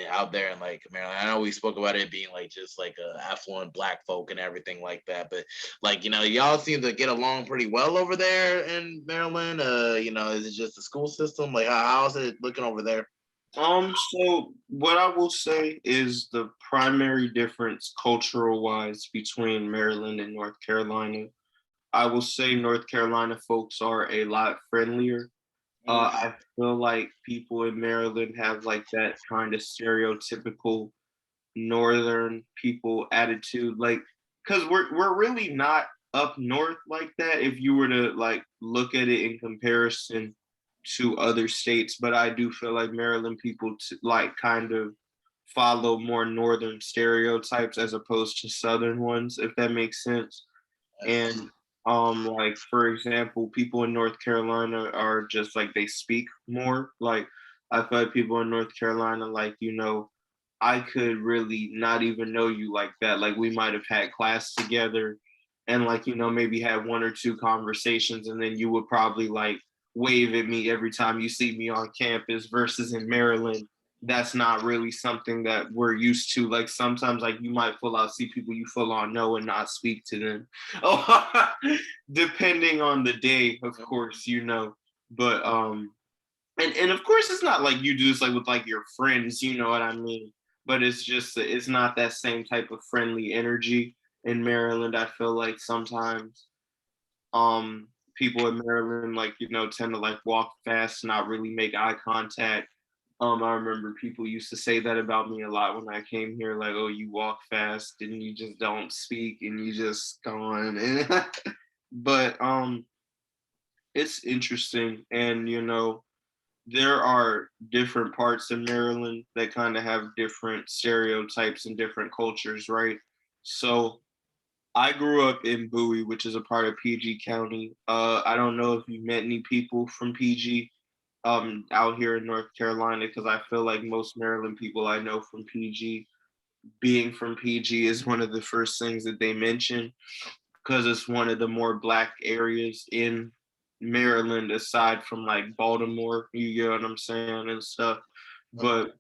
out there in like Maryland? I know we spoke about it being like just like affluent black folk and everything like that, but like, y'all seem to get along pretty well over there in Maryland. Is it just the school system? Like, how's it looking over there? So what I will say is the primary difference cultural wise between Maryland and North Carolina. I will say North Carolina folks are a lot friendlier. I feel like people in Maryland have like that kind of stereotypical northern people attitude, like because we're really not up north like that if you were to like look at it in comparison to other states. But I do feel like Maryland people like kind of follow more northern stereotypes as opposed to southern ones, if that makes sense. And like for example, people in North Carolina are just like they speak more. Like I feel like people in North Carolina, like, I could really not even know you like that. Like we might have had class together and like, maybe had one or two conversations and then you would probably like wave at me every time you see me on campus versus in Maryland. That's not really something that we're used to. Like sometimes like you might full out see people you full on know and not speak to them. Oh, depending on the day, of course, But and of course it's not like you do this like with like your friends, you know what I mean? But it's just it's not that same type of friendly energy in Maryland. I feel like sometimes people in Maryland like, tend to like walk fast, not really make eye contact. I remember people used to say that about me a lot when I came here, like, oh, you walk fast and you just don't speak and you just gone. But it's interesting, and there are different parts of Maryland that kind of have different stereotypes and different cultures, right? So I grew up in Bowie, which is a part of PG County. I don't know if you met any people from PG out here in North Carolina, because I feel like most Maryland people I know from PG, being from PG is one of the first things that they mention because it's one of the more black areas in Maryland, aside from like Baltimore, you get what I'm saying, and stuff. But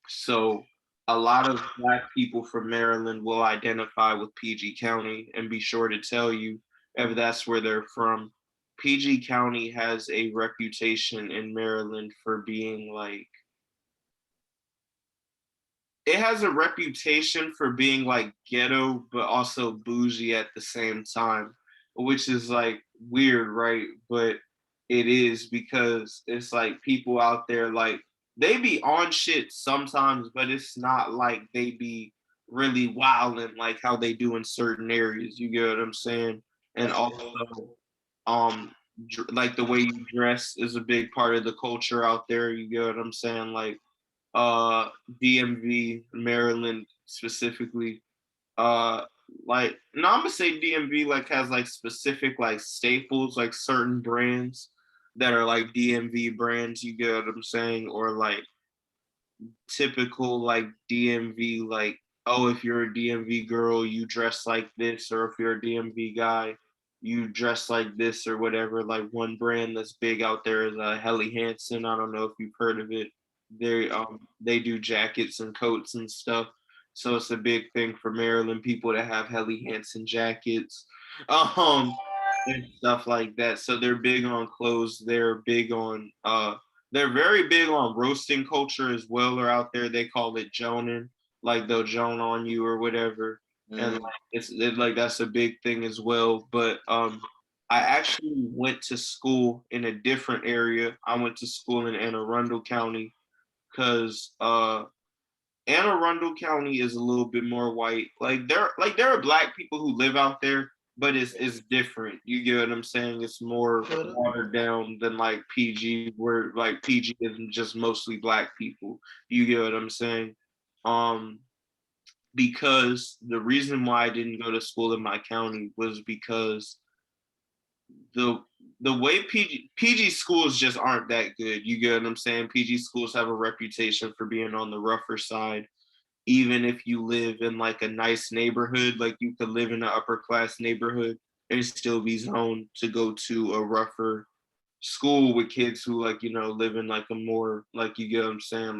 so a lot of black people from Maryland will identify with PG County and be sure to tell you if that's where they're from. PG County has a reputation in Maryland for being like, it has a reputation for being like ghetto, but also bougie at the same time, which is like weird, right? But it is because it's like people out there, like, they be on shit sometimes, but it's not like they be really wilding like how they do in certain areas. You get what I'm saying? And also, um, like the way you dress is a big part of the culture out there. You get what I'm saying? Like, uh DMV, Maryland specifically. Uh like, no, I'm gonna say DMV like has like specific like staples, like certain brands that are like DMV brands, you get what I'm saying? Or like typical like DMV like oh, if you're a DMV girl, you dress like this, or if you're a DMV guy, you dress like this or whatever. Like one brand that's big out there is Helly Hansen. I don't know if you've heard of it. They do jackets and coats and stuff. So it's a big thing for Maryland people to have Helly Hansen jackets. Um and stuff like that. So they're big on clothes. They're very big on roasting culture as well. Or out there they call it joning, like they'll joan on you or whatever. And Mm. like like that's a big thing as well. But I actually went to school in a different area. I went to school in Anne Arundel County because Anne Arundel County is a little bit more white. There are black people who live out there, but it's different. You get what I'm saying? It's more watered down than like PG, where like PG isn't just mostly black people. You get what I'm saying? Um, because the reason why I didn't go to school in my county was because the the way PG schools just aren't that good. You get what I'm saying? PG schools have a reputation for being on the rougher side. Even if you live in like a nice neighborhood, like you could live in an upper class neighborhood and still be zoned to go to a rougher school with kids who like, live in like a more, like, you get what I'm saying,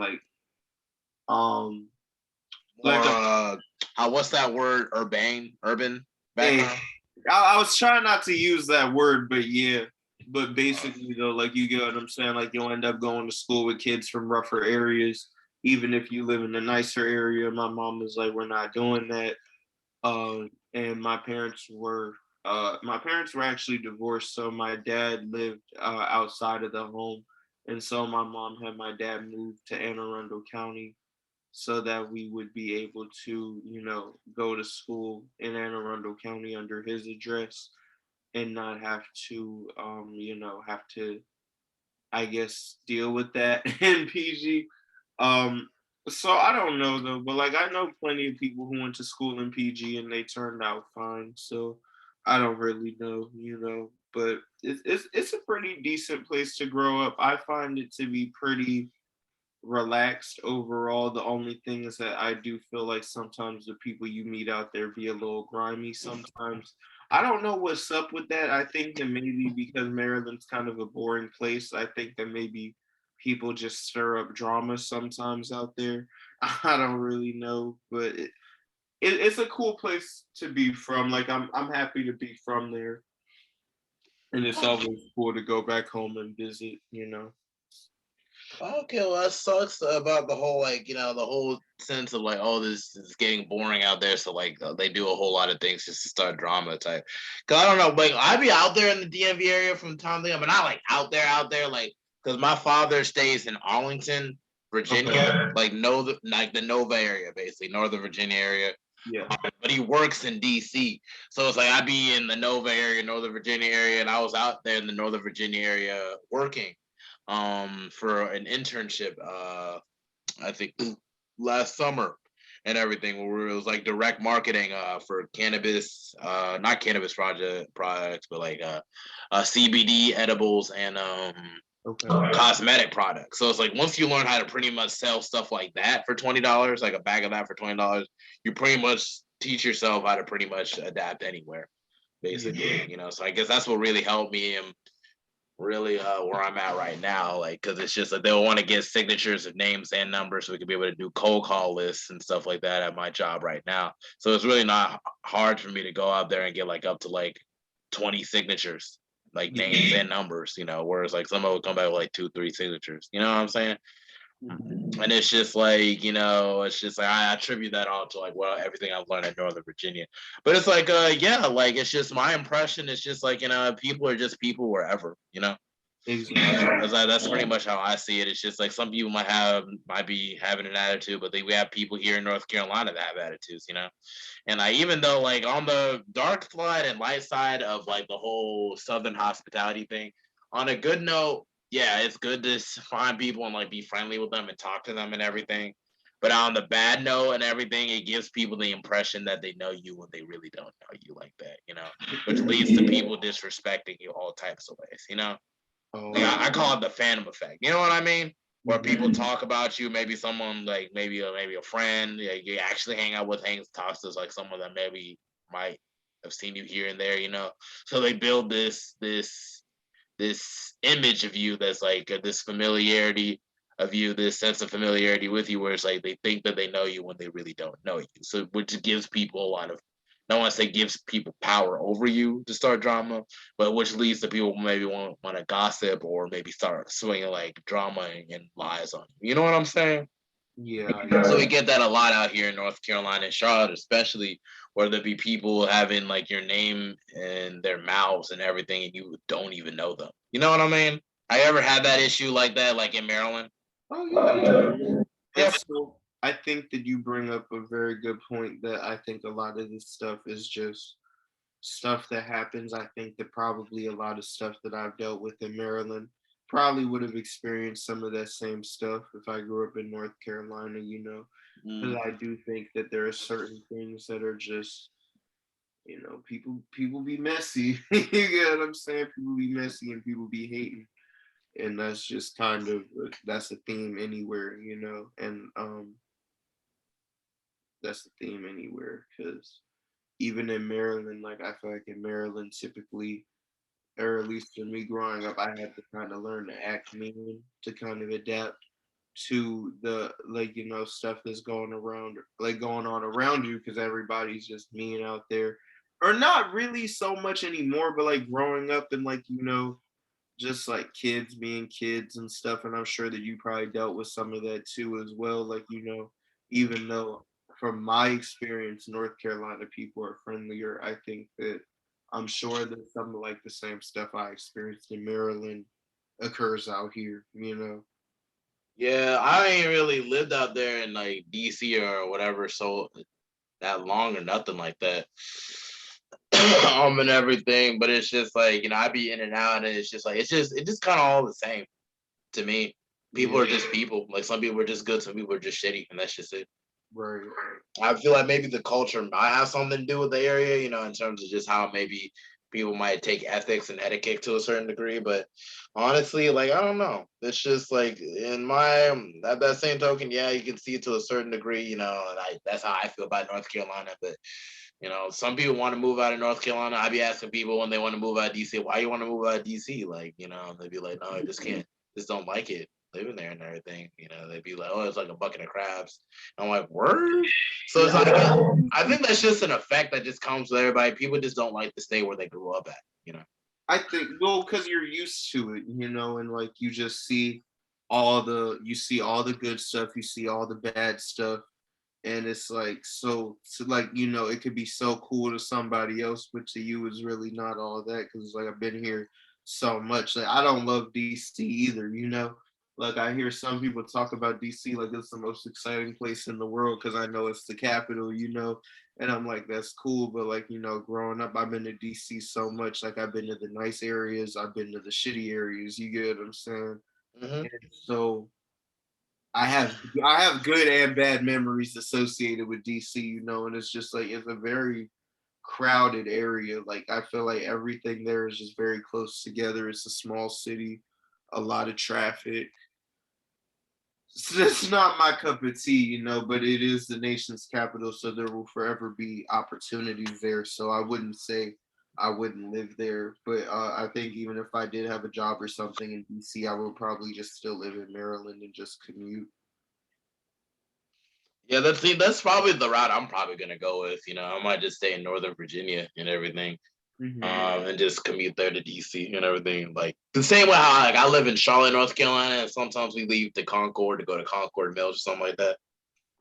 um More like a what's that word? Urban hey, background. I was trying not to use that word, but yeah. But basically, though, like, you get what I'm saying. Like, you'll end up going to school with kids from rougher areas, even if you live in a nicer area. My mom was like, "We're not doing that." And my parents were actually divorced, so my dad lived outside of the home, and so my mom had my dad move to Anne Arundel County so that we would be able to, go to school in Anne Arundel County under his address and not have to, have to, I guess, deal with that in PG. Um, so I don't know though, but like I know plenty of people who went to school in PG and they turned out fine. So I don't really know, but it's a pretty decent place to grow up. I find it to be pretty relaxed overall. The only thing is that I do feel like sometimes the people you meet out there be a little grimy sometimes. I don't know what's up with that. I think that maybe because Maryland's kind of a boring place, I think that maybe people just stir up drama sometimes out there. I don't really know, but it's a cool place to be from. Like I'm happy to be from there. And it's always cool to go back home and visit. Okay, well that sucks about the whole the whole sense of like, oh, this is getting boring out there, so like they do a whole lot of things just to start drama type. Cause I don't know, like I be out there in the DMV area from time to time, but not like out there, like because my father stays in Arlington, Virginia, Okay. like the Nova area, basically Northern Virginia area. Yeah. But he works in DC, so it's like I be in the Nova area, Northern Virginia area, and I was out there in the Northern Virginia area working for an internship I think last summer and everything, where it was like direct marketing for cannabis, not cannabis products, but like CBD edibles and Okay. cosmetic products. So it's like once you learn how to pretty much sell stuff like that for $20, like a bag of that for $20, you pretty much teach yourself how to pretty much adapt anywhere, basically. So I guess that's what really helped me and really where I'm at right now, like because it's just that they'll want to get signatures of names and numbers so we can be able to do cold call lists and stuff like that at my job right now. So it's really not hard for me to go out there and get like up to like 20 signatures, like names and numbers, whereas like some will come back with like 2, 3 signatures. You know what I'm saying? And it's just like, it's just like I attribute that all to like everything I've learned in Northern Virginia. But it's like yeah, like it's just my impression. It's just like, people are just people wherever, Exactly. that's pretty much how I see it. It's just like some people might be having an attitude, but we have people here in North Carolina that have attitudes. And like even though like on the dark side and light side of like the whole Southern hospitality thing, on a good note, yeah, it's good to find people and like be friendly with them and talk to them and everything. But on the bad note and everything, it gives people the impression that they know you when they really don't know you like that, which leads to people disrespecting you all types of ways. Oh, Like I call it the Phantom effect. You know what I mean? where people talk about you. Maybe someone like maybe a friend you actually hang out with, talks to like someone that maybe might have seen you here and there. So they build this image of you that's like this familiarity of you, this sense of familiarity with you, where it's like they think that they know you when they really don't know you. So which gives people a lot of, I don't want to say gives people power over you to start drama, but which leads to people maybe want to gossip or maybe start swinging like drama and lies on you. You know what I'm saying? Yeah, So yeah. we get that a lot out here in North Carolina and Charlotte, especially where there be people having like your name in their mouths and everything, and you don't even know them. You know what I mean? I ever had that issue like that, like in Maryland? Oh yeah. And Yeah, so I think that you bring up a very good point that I think a lot of this stuff is just stuff that happens. I think that probably a lot of stuff that I've dealt with in Maryland probably would have experienced some of that same stuff if I grew up in North Carolina, because mm, I do think that there are certain things that are just, people be messy. You get what I'm saying? People be messy and people be hating. And that's just kind of that's a theme anywhere, and that's the theme anywhere because even in Maryland, like I feel like in Maryland, typically, or at least for me growing up, I had to kind of learn to act mean to kind of adapt to the like stuff that's going around like going on around you because everybody's just mean out there, or not really so much anymore, but like growing up and like just like kids being kids and stuff. And I'm sure that you probably dealt with some of that too as well. Like, even though from my experience, North Carolina people are friendlier, I think that I'm sure that some of like the same stuff I experienced in Maryland occurs out here. yeah. I ain't really lived out there in like DC or whatever, so that long or nothing like that. And everything, but it's just like I be in and out, and it's just like it's just kind of all the same to me. People Yeah, are just people. Like some people are just good, some people are just shitty, and that's just it. right. I feel like maybe the culture might have something to do with the area, in terms of just how maybe people might take ethics and etiquette to a certain degree. But honestly, like I don't know. It's just like in my at that same token, yeah, you can see it to a certain degree, and that's how I feel about North Carolina. But some people want to move out of North Carolina. I be asking people when they want to move out of DC, why you want to move out of DC? Like, they'd be like, no, I just can't, just don't like it living there and everything. They'd be like, oh, it's like a bucket of crabs. I'm like, word. So Yeah, it's like, I think that's just an effect that just comes with everybody. People just don't like to stay where they grew up at. I think well, because you're used to it, and like you see all the good stuff, you see all the bad stuff, and it's like so like it could be so cool to somebody else, but to you is really not all that because like I've been here so much. Like I don't love DC either. Like I hear some people talk about DC like it's the most exciting place in the world because I know it's the capital. And I'm like, that's cool, but like, growing up, I've been to DC so much. Like I've been to the nice areas, I've been to the shitty areas. You get what I'm saying? Mm-hmm. And so I have good and bad memories associated with DC, and it's just like it's a very crowded area. Like I feel like everything there is just very close together. It's a small city, a lot of traffic. It's not my cup of tea, but it is the nation's capital, so there will forever be opportunities there. So I wouldn't say I wouldn't live there, but I think even if I did have a job or something in DC, I would probably just still live in Maryland and just commute. Yeah, that's probably the route I'm probably gonna go with. I might just stay in Northern Virginia and everything. Hmm. And just commute there to DC and everything. Like the same way how like I live in Charlotte, North Carolina, and sometimes we leave to Concord to go to Concord Mills or something like that.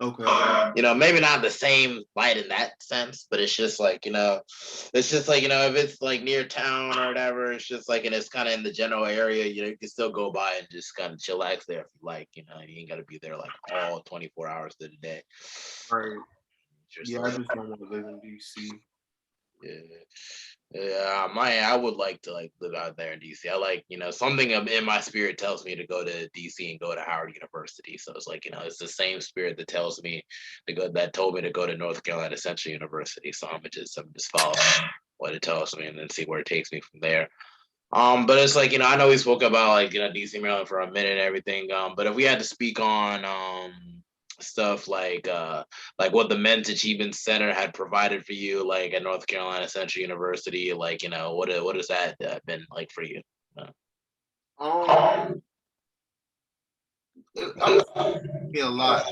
Okay. Maybe not the same light in that sense, but it's just like, it's just like, if it's like near town or whatever, it's just like, and it's kind of in the general area, you can still go by and just kind of chillax there if you like, you ain't got to be there like all 24 hours of the day. Right. Yeah, I Yourself. just don't want to live in DC. Yeah. Yeah, I would like to like live out there in DC. I like, something in my spirit tells me to go to DC and go to Howard University. So it's like, it's the same spirit that tells me that told me to go to North Carolina Central University. So I'm just follow what it tells me and then see where it takes me from there. But it's like, I know we spoke about like, DC Maryland for a minute and everything. But if we had to speak on stuff like what the Men's Achievement Center had provided for you, like at North Carolina Central University, like, what has that been like for you? Um, I would say a lot.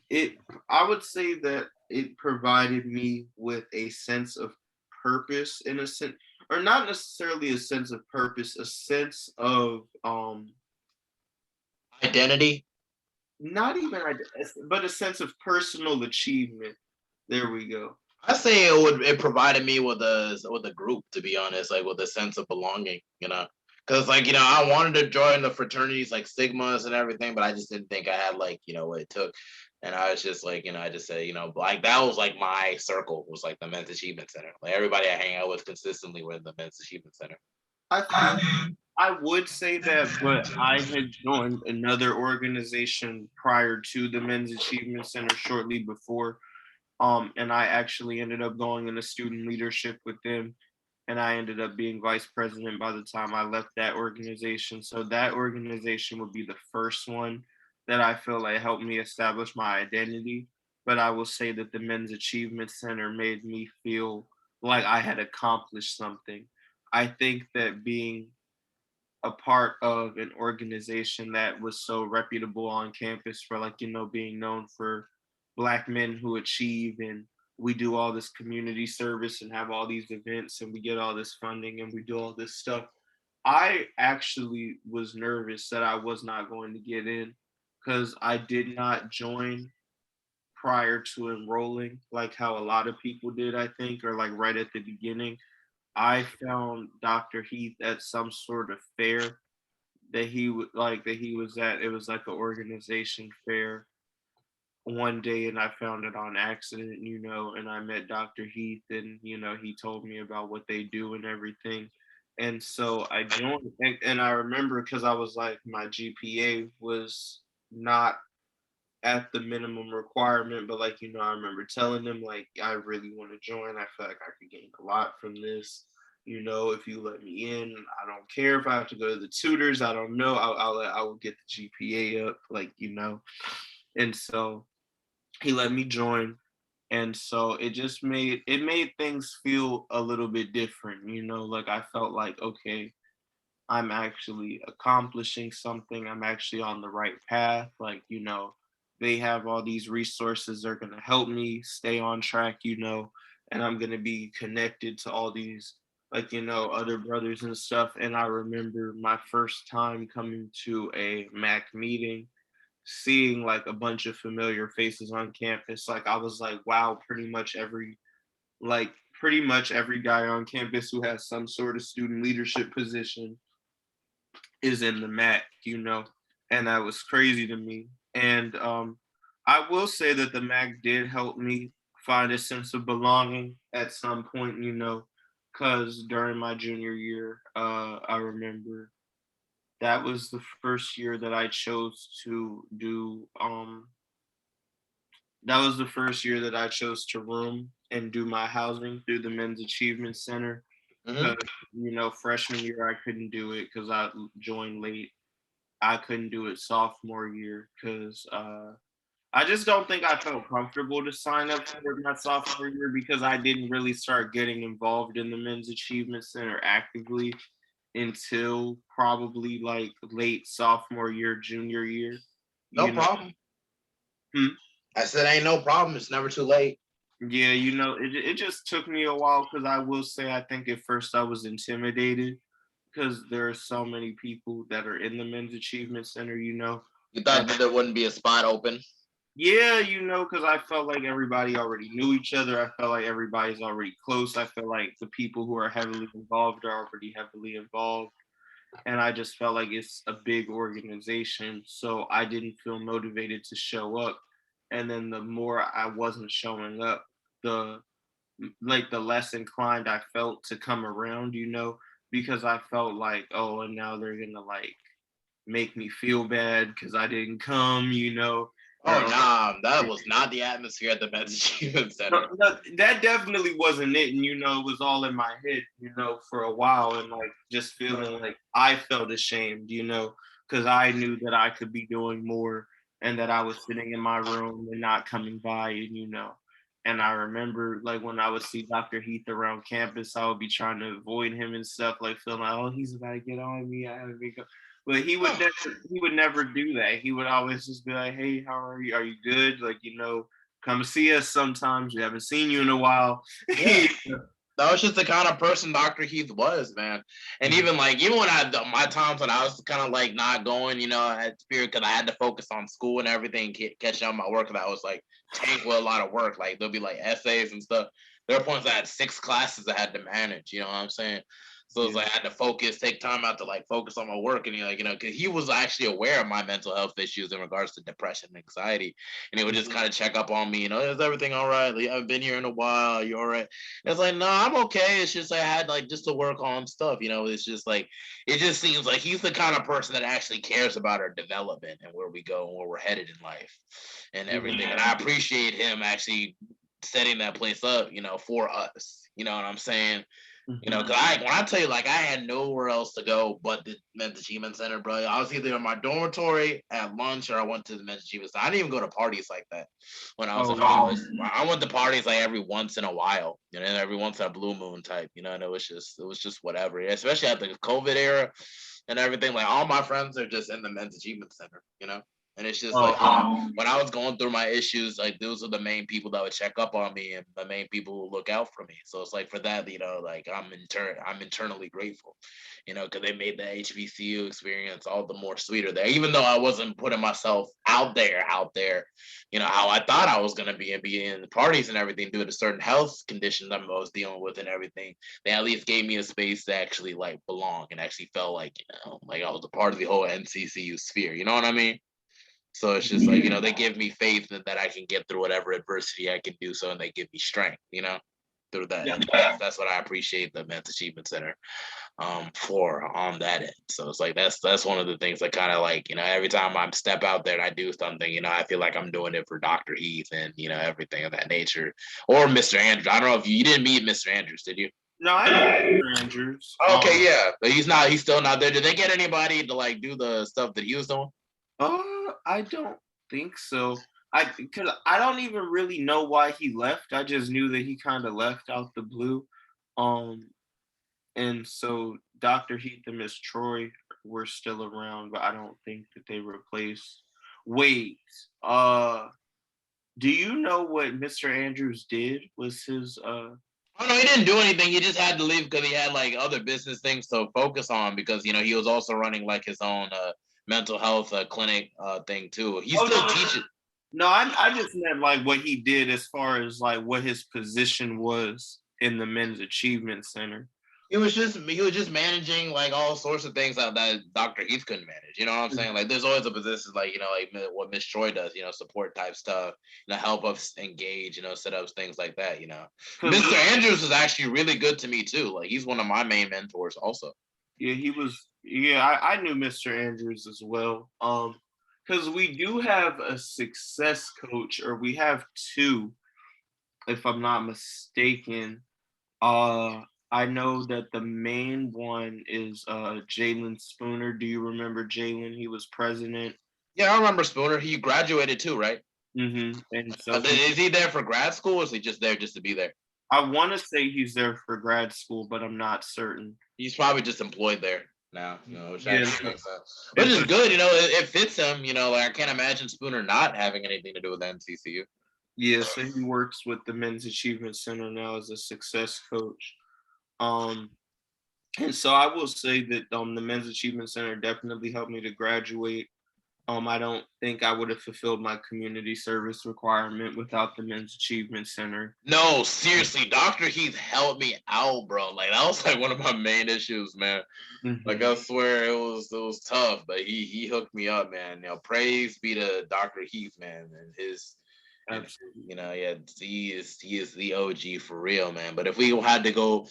It I would say that it provided me with a sense of purpose in a sense, or not necessarily a sense of purpose, a sense of Identity. not even but a sense of personal achievement. There we go. I say it provided me with a group, to be honest, like with a sense of belonging, because like, I wanted to join the fraternities like Sigmas and everything, but I just didn't think I had like, what it took. And I was just like, I just said, like that was like my circle was like the Men's Achievement Center. Like everybody I hang out with consistently were in the Men's Achievement Center. I feel I would say that, but I had joined another organization prior to the Men's Achievement Center shortly before. And I actually ended up going into student leadership with them, and I ended up being vice president by the time I left that organization. So that organization would be the first one that I feel like helped me establish my identity. But I will say that the Men's Achievement Center made me feel like I had accomplished something. I think that being a part of an organization that was so reputable on campus for, like, being known for Black men who achieve, and we do all this community service and have all these events and we get all this funding and we do all this stuff. I actually was nervous that I was not going to get in because I did not join prior to enrolling like how a lot of people did, I think, or like right at the beginning. I found Dr. Heath at some sort of fair that he was at. It was like an organization fair one day, and I found it on accident, and I met Dr. Heath, and he told me about what they do and everything. And so I joined, and I remember because I was like, my GPA was not at the minimum requirement, but like, I remember telling them like I really want to join. I feel like I could gain a lot from this. If you let me in, I don't care if I have to go to the tutors. I don't know. I will get the GPA up, like, And so he let me join, and so it made things feel a little bit different. Like I felt like, okay, I'm actually accomplishing something. I'm actually on the right path. Like, they have all these resources. They're going to help me stay on track, and I'm going to be connected to all these, like, other brothers and stuff. And I remember my first time coming to a MAC meeting, seeing like a bunch of familiar faces on campus. Like, I was like, wow, pretty much every guy on campus who has some sort of student leadership position is in the MAC, and that was crazy to me. And I will say that the MAC did help me find a sense of belonging at some point, because during my junior year, I remember that was the first year that I chose to do. That was the first year that I chose to room and do my housing through the Men's Achievement Center. Mm-hmm. Because freshman year I couldn't do it because I joined late. I couldn't do it sophomore year because I just don't think I felt comfortable to sign up for my sophomore year because I didn't really start getting involved in the Men's Achievement Center actively until probably like late sophomore year, junior year. No You know, problem. hmm? I said ain't no problem. It's never too late. Yeah, it just took me a while because I will say I think at first I was intimidated because there are so many people that are in the Men's Achievement Center, You and thought that there wouldn't be a spot open. yeah, because I felt like everybody already knew each other. I felt like everybody's already close. I feel like the people who are heavily involved are already heavily involved. And I just felt like it's a big organization. So I didn't feel motivated to show up. And then the more I wasn't showing up, the the less inclined I felt to come around, because I felt like, oh, and now they're gonna like make me feel bad because I didn't come. Oh nah, that was not the atmosphere at the Men's Achievement Center. No, that definitely wasn't it, and it was all in my head, for a while, and like just feeling like I felt ashamed, because I knew that I could be doing more, and that I was sitting in my room and not coming by, and I remember like when I would see Dr. Heath around campus, I would be trying to avoid him and stuff, like feeling like, oh, he's about to get on me, I have to go. But he would never do that. He would always just be like, hey, how are you? Are you good? Like, come see us sometimes. We haven't seen you in a while. Yeah. That was just the kind of person Dr. Heath was, man. And even when my times when I was kind of like not going, at Spirit because I had to focus on school and everything, catching up my work, because I was like tanked with a lot of work. Like there'll be like essays and stuff. There were points I had 6 classes I had to manage. You know what I'm saying? So it's like I had to focus, take time out to like focus on my work, and because he was actually aware of my mental health issues in regards to depression and anxiety, and he would just kind of check up on me. Is everything all right? Like, I've been here in a while. You all right? And it's like, no, I'm okay. It's just I had like just to work on stuff. It's just like it just seems like he's the kind of person that actually cares about our development and where we go and where we're headed in life and everything. And I appreciate him actually setting that place up, for us. You know what I'm saying? Because when I tell you, like, I had nowhere else to go but the Men's Achievement Center, bro. I was either in my dormitory at lunch or I went to the Men's Achievement Center. I didn't even go to parties like that when I was in college. I went to parties like every once in a while, every once in a blue moon type, and it was just whatever. Especially at the COVID era and everything. Like all my friends are just in the Men's Achievement Center. And it's just like when I was going through my issues, like those are the main people that would check up on me and the main people who look out for me. So it's like for that, like I'm internally grateful, because they made the HBCU experience all the more sweeter there. Even though I wasn't putting myself out there, how I thought I was gonna be in the parties and everything due to certain health conditions I was dealing with and everything. They at least gave me a space to actually like belong and actually felt like like I was a part of the whole NCCU sphere. You know what I mean? So it's just like, they give me faith that I can get through whatever adversity I can do so, and they give me strength, through that. Yeah. And that's what I appreciate the Men's Achievement Center for on that end. So it's like that's one of the things that kind of like, every time I step out there and I do something, I feel like I'm doing it for Dr. Heath and, everything of that nature. Or Mr. Andrews. I don't know if you didn't meet Mr. Andrews, did you? No, I know Mr. Andrews. Okay, yeah. But he's still not there. Did they get anybody to like do the stuff that he was doing? I don't think so. Because I don't even really know why he left. I just knew that he kind of left out the blue. And so Dr. Heath and Miss Troy were still around, but I don't think that they replaced. Wait, do you know what Mr. Andrews did? Was his Oh no, he didn't do anything. He just had to leave because he had like other business things to focus on because he was also running like his own mental health clinic thing too. He still teaches. No, I just meant like what he did as far as like what his position was in the Men's Achievement Center. He was just managing like all sorts of things that Dr. Heath couldn't manage. You know what I'm saying? Like there's always a position like like what Miss Troy does. Support type stuff. Help us engage. Set up things like that. Mr. Andrews is actually really good to me too. Like he's one of my main mentors also. Yeah, he was. Yeah, I knew Mr. Andrews as well. Because we do have a success coach, or we have two, if I'm not mistaken. I know that the main one is Jalen Spooner. Do you remember Jalen? He was president. Yeah, I remember Spooner. He graduated too, right? Mm-hmm. And so is he there for grad school, or is he just there just to be there? I want to say he's there for grad school, but I'm not certain. He's probably just employed there now, which actually makes sense. Which is good, it fits him, like I can't imagine Spooner not having anything to do with NCCU. Yeah, so he works with the Men's Achievement Center now as a success coach. And so I will say that the Men's Achievement Center definitely helped me to graduate. I don't think I would have fulfilled my community service requirement without the Men's Achievement Center. No, seriously, Dr. Heath helped me out, bro. Like that was like one of my main issues, man. Mm-hmm. Like I swear it was tough, but he hooked me up, man. Praise be to Dr. Heath, man, and his. Absolutely. He is the OG for real, man. But if we had to go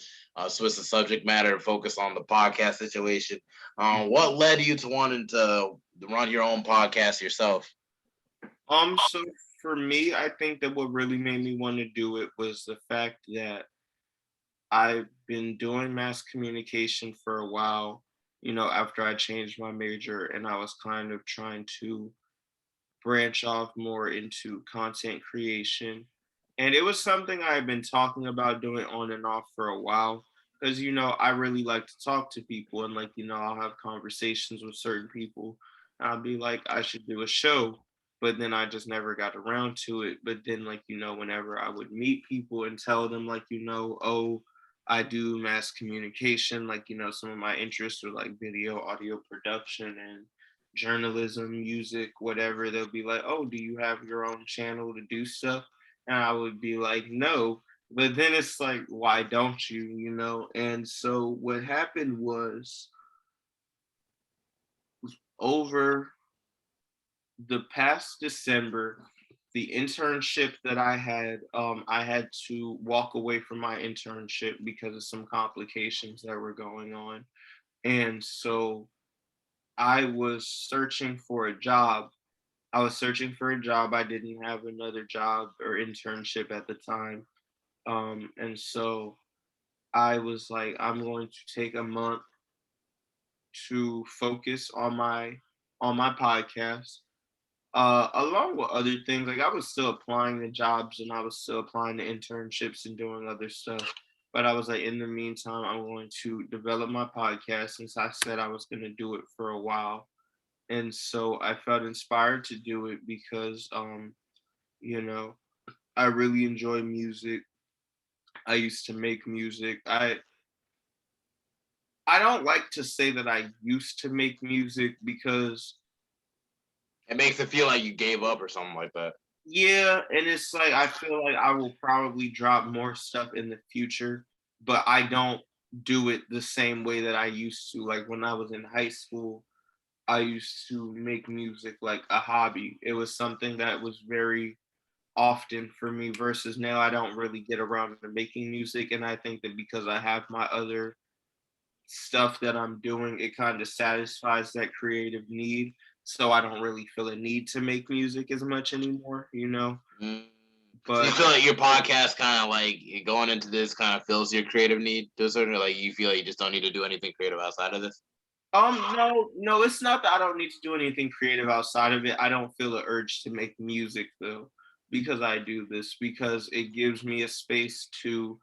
switch the subject matter and focus on the podcast situation, what led you to wanting to run your own podcast yourself? So for me, I think that what really made me want to do it was the fact that I've been doing mass communication for a while, after I changed my major, and I was kind of trying to branch off more into content creation. And it was something I had been talking about doing on and off for a while because, I really like to talk to people and, like, I'll have conversations with certain people. And I'll be like, I should do a show. But then I just never got around to it. But then, like, whenever I would meet people and tell them, like, oh, I do mass communication, like, some of my interests are like video, audio production, and journalism, music, whatever, they'll be like, "Oh, do you have your own channel to do stuff?" And I would be like, "No." But then it's like, why don't you, And so what happened was over the past December, the internship that I had to walk away from my internship because of some complications that were going on. And so I was searching for a job I was searching for a job. I didn't have another job or internship at the time. And so I was like, I'm going to take a month to focus on my podcast. Along with other things, like I was still applying to jobs and I was still applying to internships and doing other stuff. But I was like, in the meantime, I'm going to develop my podcast since I said I was going to do it for a while. And so I felt inspired to do it because you know I really enjoy music. I used to make music. I don't like to say that I used to make music because It makes it feel like you gave up or something like that. yeah, and it's like I feel like I will probably drop more stuff in the future, but I don't do it the same way that I used to. Like when I was in high school, I used to make music like a hobby. It was something that was very often for me versus now I don't really get around to making music. And I think that because I have my other stuff that I'm doing, it kind of satisfies that creative need. So I don't really feel a need to make music as much anymore. Mm. So you But feel like your podcast kind of like going into this kind of fills your creative need to a certain, like you feel like you just don't need to do anything creative outside of this. no, it's not that I don't need to do anything creative outside of it. I don't feel the urge to make music though, because I do this, because it gives me a space to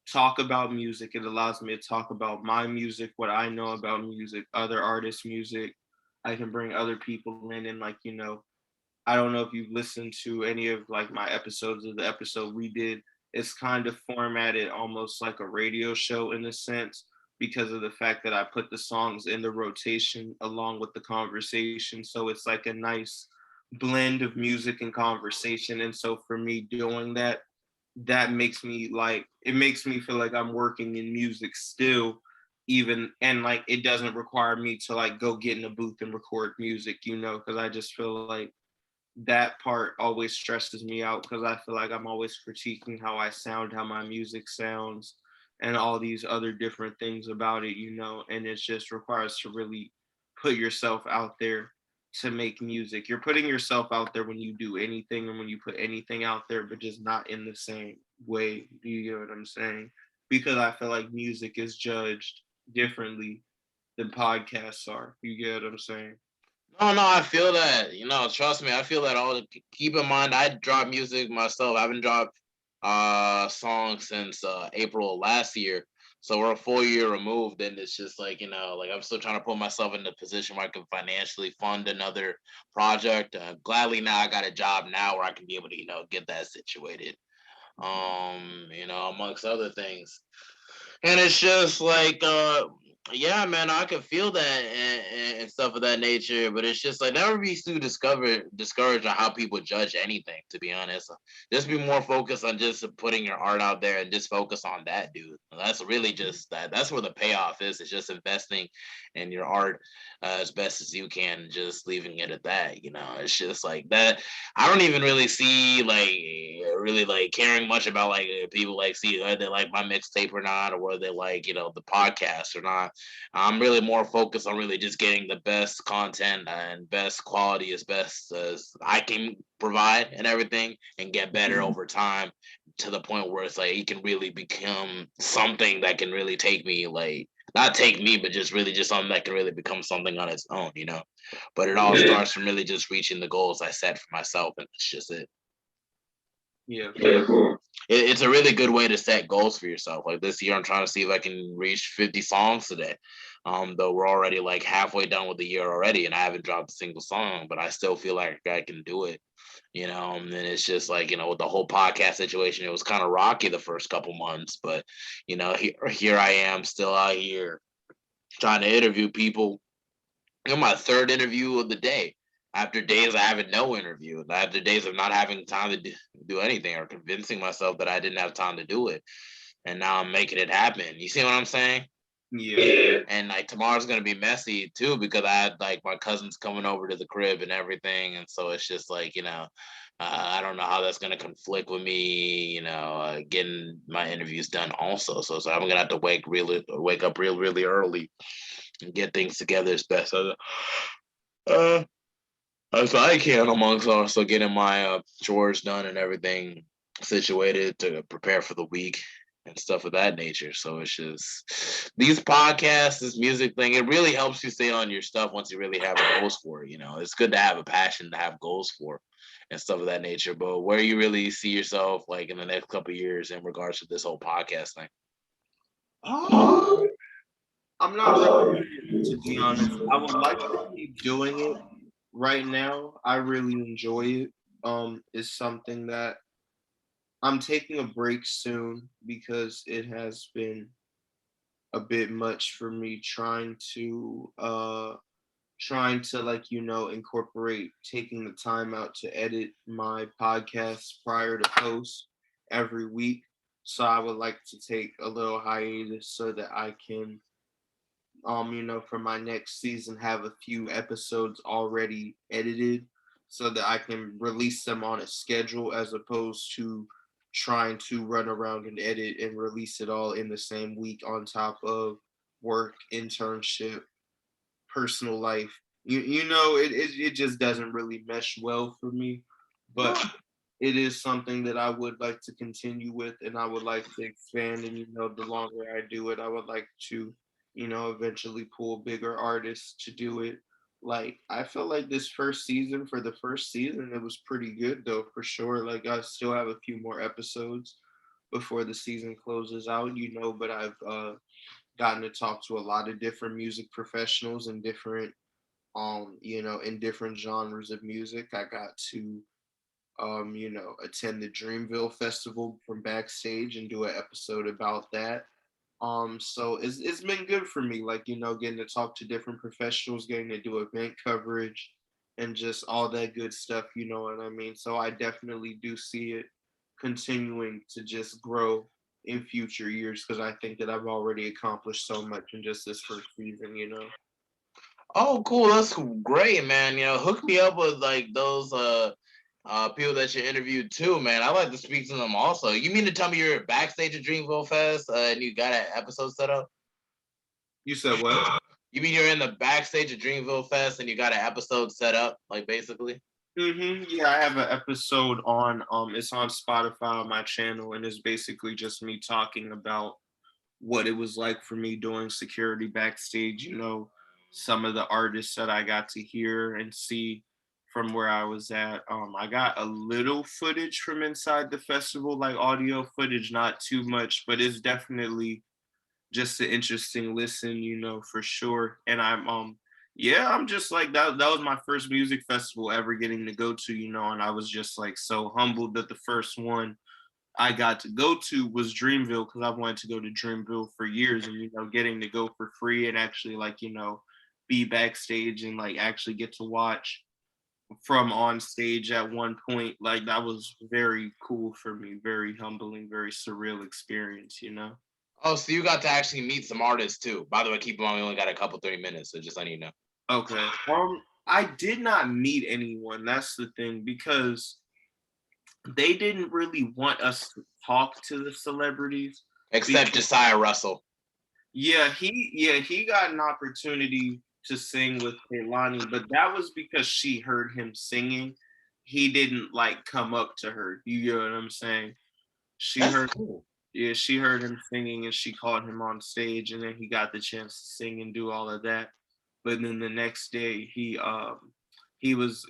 talk about music. It allows me to talk about my music, what I know about music, other artists' music. I can bring other people in and like, I don't know if you've listened to any of like my episodes of the episode we did. It's kind of formatted almost like a radio show in a sense because of the fact that I put the songs in the rotation along with the conversation. So it's like a nice blend of music and conversation. And so for me doing that, that makes me like it makes me feel like I'm working in music still, even, and like it doesn't require me to like go get in a booth and record music, because I just feel like that part always stresses me out because I feel like I'm always critiquing how I sound, how my music sounds, and all these other different things about it, and it just requires to really put yourself out there to make music. You're putting yourself out there when you do anything and when you put anything out there, but just not in the same way. Do you get what I'm saying? Because I feel like music is judged differently than podcasts are. You get what I'm saying? No, no, I feel that. Trust me, I feel that all. Keep in mind, I drop music myself. I haven't dropped songs since April last year. So we're a full year removed, and it's just like like I'm still trying to put myself in the position where I can financially fund another project. Gladly now I got a job now where I can be able to get that situated. Amongst other things. And it's just like, yeah, man, I can feel that and stuff of that nature. But it's just like never be too discouraged on how people judge anything. To be honest, just be more focused on just putting your art out there and just focus on that, dude. That's really just that. That's where the payoff is. It's just investing in your art as best as you can, just leaving it at that. It's just like that. I don't even really see like really like caring much about like people like see whether they like my mixtape or not, or whether they like the podcast or not. I'm really more focused on really just getting the best content and best quality as best as I can provide and everything, and get better over time to the point where it's like it can really become something that can really take me, like not take me, but just really just something that can really become something on its own, you know. But it all starts from really just reaching the goals I set for myself, and that's just it. Yeah. It's a really good way to set goals for yourself. Like this year, I'm trying to see if I can reach 50 songs today. Though we're already like halfway done with the year already, and I haven't dropped a single song, but I still feel like I can do it. You know, and it's just like, you know, with the whole podcast situation, it was kind of rocky the first couple months, but you know, here I am still out here trying to interview people. You my third interview of the day after days I haven't no interview, after days of not having time to do anything or convincing myself that I didn't have time to do it. And now I'm making it happen. You see what I'm saying? Yeah. And like tomorrow's gonna be messy too because I had like my cousins coming over to the crib and everything, and so it's just like, you know, I don't know how that's gonna conflict with me, you know, getting my interviews done also. So I'm gonna have to wake up really early and get things together as best uh, as I can, amongst also getting my chores done and everything situated to prepare for the week and stuff of that nature. So it's just these podcasts, this music thing, it really helps you stay on your stuff once you really have goals for it. You know, it's good to have a passion to have goals for and stuff of that nature. But where you really see yourself like in the next couple of years in regards to this whole podcast thing? I'm not really, to be honest. I would like to keep doing it right now. I really enjoy it. It's something that I'm taking a break soon because it has been a bit much for me trying to like, incorporate taking the time out to edit my podcast prior to post every week. So I would like to take a little hiatus so that I can for my next season have a few episodes already edited so that I can release them on a schedule as opposed to trying to run around and edit and release it all in the same week on top of work, internship, personal life. It just doesn't really mesh well for me. But it is something that I would like to continue with and I would like to expand. And, the longer I do it, I would like to, eventually pull bigger artists to do it. Like, I feel like this for the first season, it was pretty good though, for sure. Like, I still have a few more episodes before the season closes out, but I've gotten to talk to a lot of different music professionals and different, in different genres of music. I got to attend the Dreamville Festival from backstage and do an episode about that. So it's been good for me, like, getting to talk to different professionals, getting to do event coverage and just all that good stuff, you know what I mean? So I definitely do see it continuing to just grow in future years because I think that I've already accomplished so much in just this first season. Oh, cool. That's great, man. You know, hook me up with like those people that you interviewed too, man. I like to speak to them also. You mean to tell me you're backstage at Dreamville Fest and you got an episode set up? You said what? You mean you're in the backstage at Dreamville Fest and you got an episode set up, like basically? Yeah, I have an episode on it's on Spotify on my channel and it's basically just me talking about what it was like for me doing security backstage, some of the artists that I got to hear and see from where I was at. I got a little footage from inside the festival, like audio footage, not too much, but it's definitely just an interesting listen, for sure. And I'm just like that was my first music festival ever getting to go to, and I was just like so humbled that the first one I got to go to was Dreamville because I wanted to go to Dreamville for years and getting to go for free and actually like be backstage and like actually get to watch from on stage at one point, like that was very cool for me, very humbling, very surreal experience. Oh, so you got to actually meet some artists too. By the way, keep on. We only got a couple 30 minutes, so just letting you know. Okay. I did not meet anyone. That's the thing because they didn't really want us to talk to the celebrities. Except Josiah Russell. he got an opportunity to sing with Kehlani, but that was because she heard him singing. He didn't like come up to her. You get what I'm saying? She That's heard cool. Yeah, she heard him singing and she called him on stage, and then he got the chance to sing and do all of that. But then the next day he was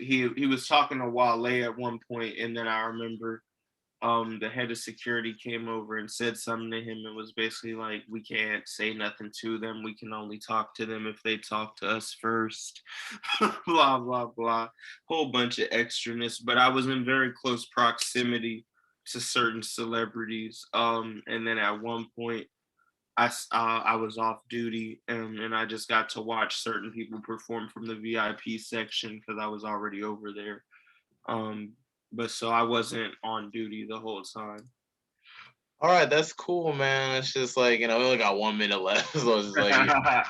talking to Wale at one point, and then I remember the head of security came over and said something to him and was basically like, we can't say nothing to them, we can only talk to them if they talk to us first. Blah blah blah, whole bunch of extraness. But I was in very close proximity to certain celebrities, and then at one point I was off duty, and I just got to watch certain people perform from the VIP section because I was already over there. um but so I wasn't on duty the whole time. All right, that's cool, man. It's just like, we only got 1 minute left, so it's just like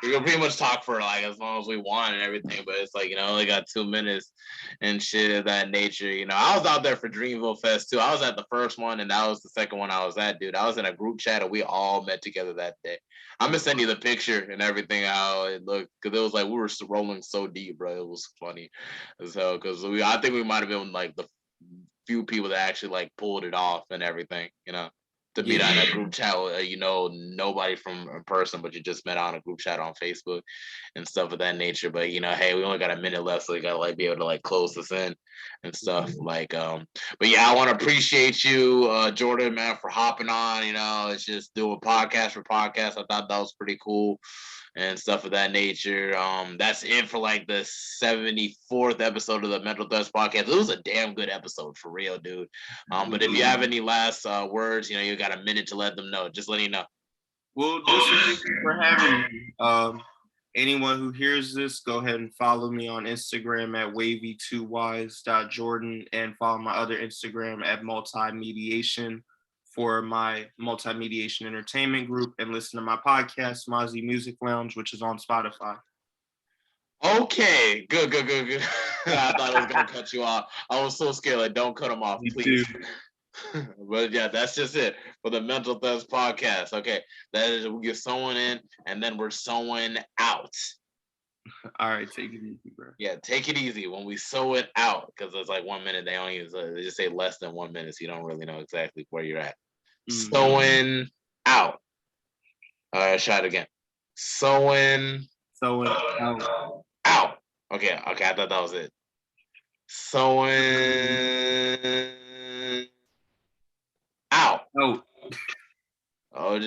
we can pretty much talk for like as long as we want and everything. But it's like, only got 2 minutes and shit of that nature. I was out there for Dreamville Fest too. I was at the first one, and that was the second one I was at, dude. I was in a group chat, and we all met together that day. I'm gonna send you the picture and everything how it looked, because it was like we were rolling so deep, bro. It was funny as hell, because I think we might have been like the few people that actually like pulled it off and everything. To meet on a group chat with, nobody from a person, but you just met on a group chat on Facebook and stuff of that nature. But hey, we only got a minute left, so we gotta like be able to like close this in and stuff. But yeah, I want to appreciate you, Jordan, man, for hopping on. It's just doing podcast for podcast. I thought that was pretty cool and stuff of that nature. That's it for like the 74th episode of the Mental Threats podcast. It was a damn good episode for real, dude. But if you have any last words, you got a minute to let them know. Just letting you know. Well, just thank you for having me. Anyone who hears this, go ahead and follow me on Instagram at wavy2wise.jordan, and follow my other Instagram at multimediation for my multimediation entertainment group, and listen to my podcast, Mozzie Music Lounge, which is on Spotify. Okay, good. I thought I was gonna cut you off. I was so scared. Like, don't cut them off, please. But yeah, that's just it for the Mental Threats podcast. Okay, that is, we get someone in, and then we're sewing out. All right, take it easy, bro. Yeah, take it easy when we sew it out, because it's like 1 minute. They only they just say less than 1 minute, so you don't really know exactly where you're at. Sewing out. All right, try it again. Sewing out. Out. Okay. I thought that was it. Sewing out. Oh. Oh,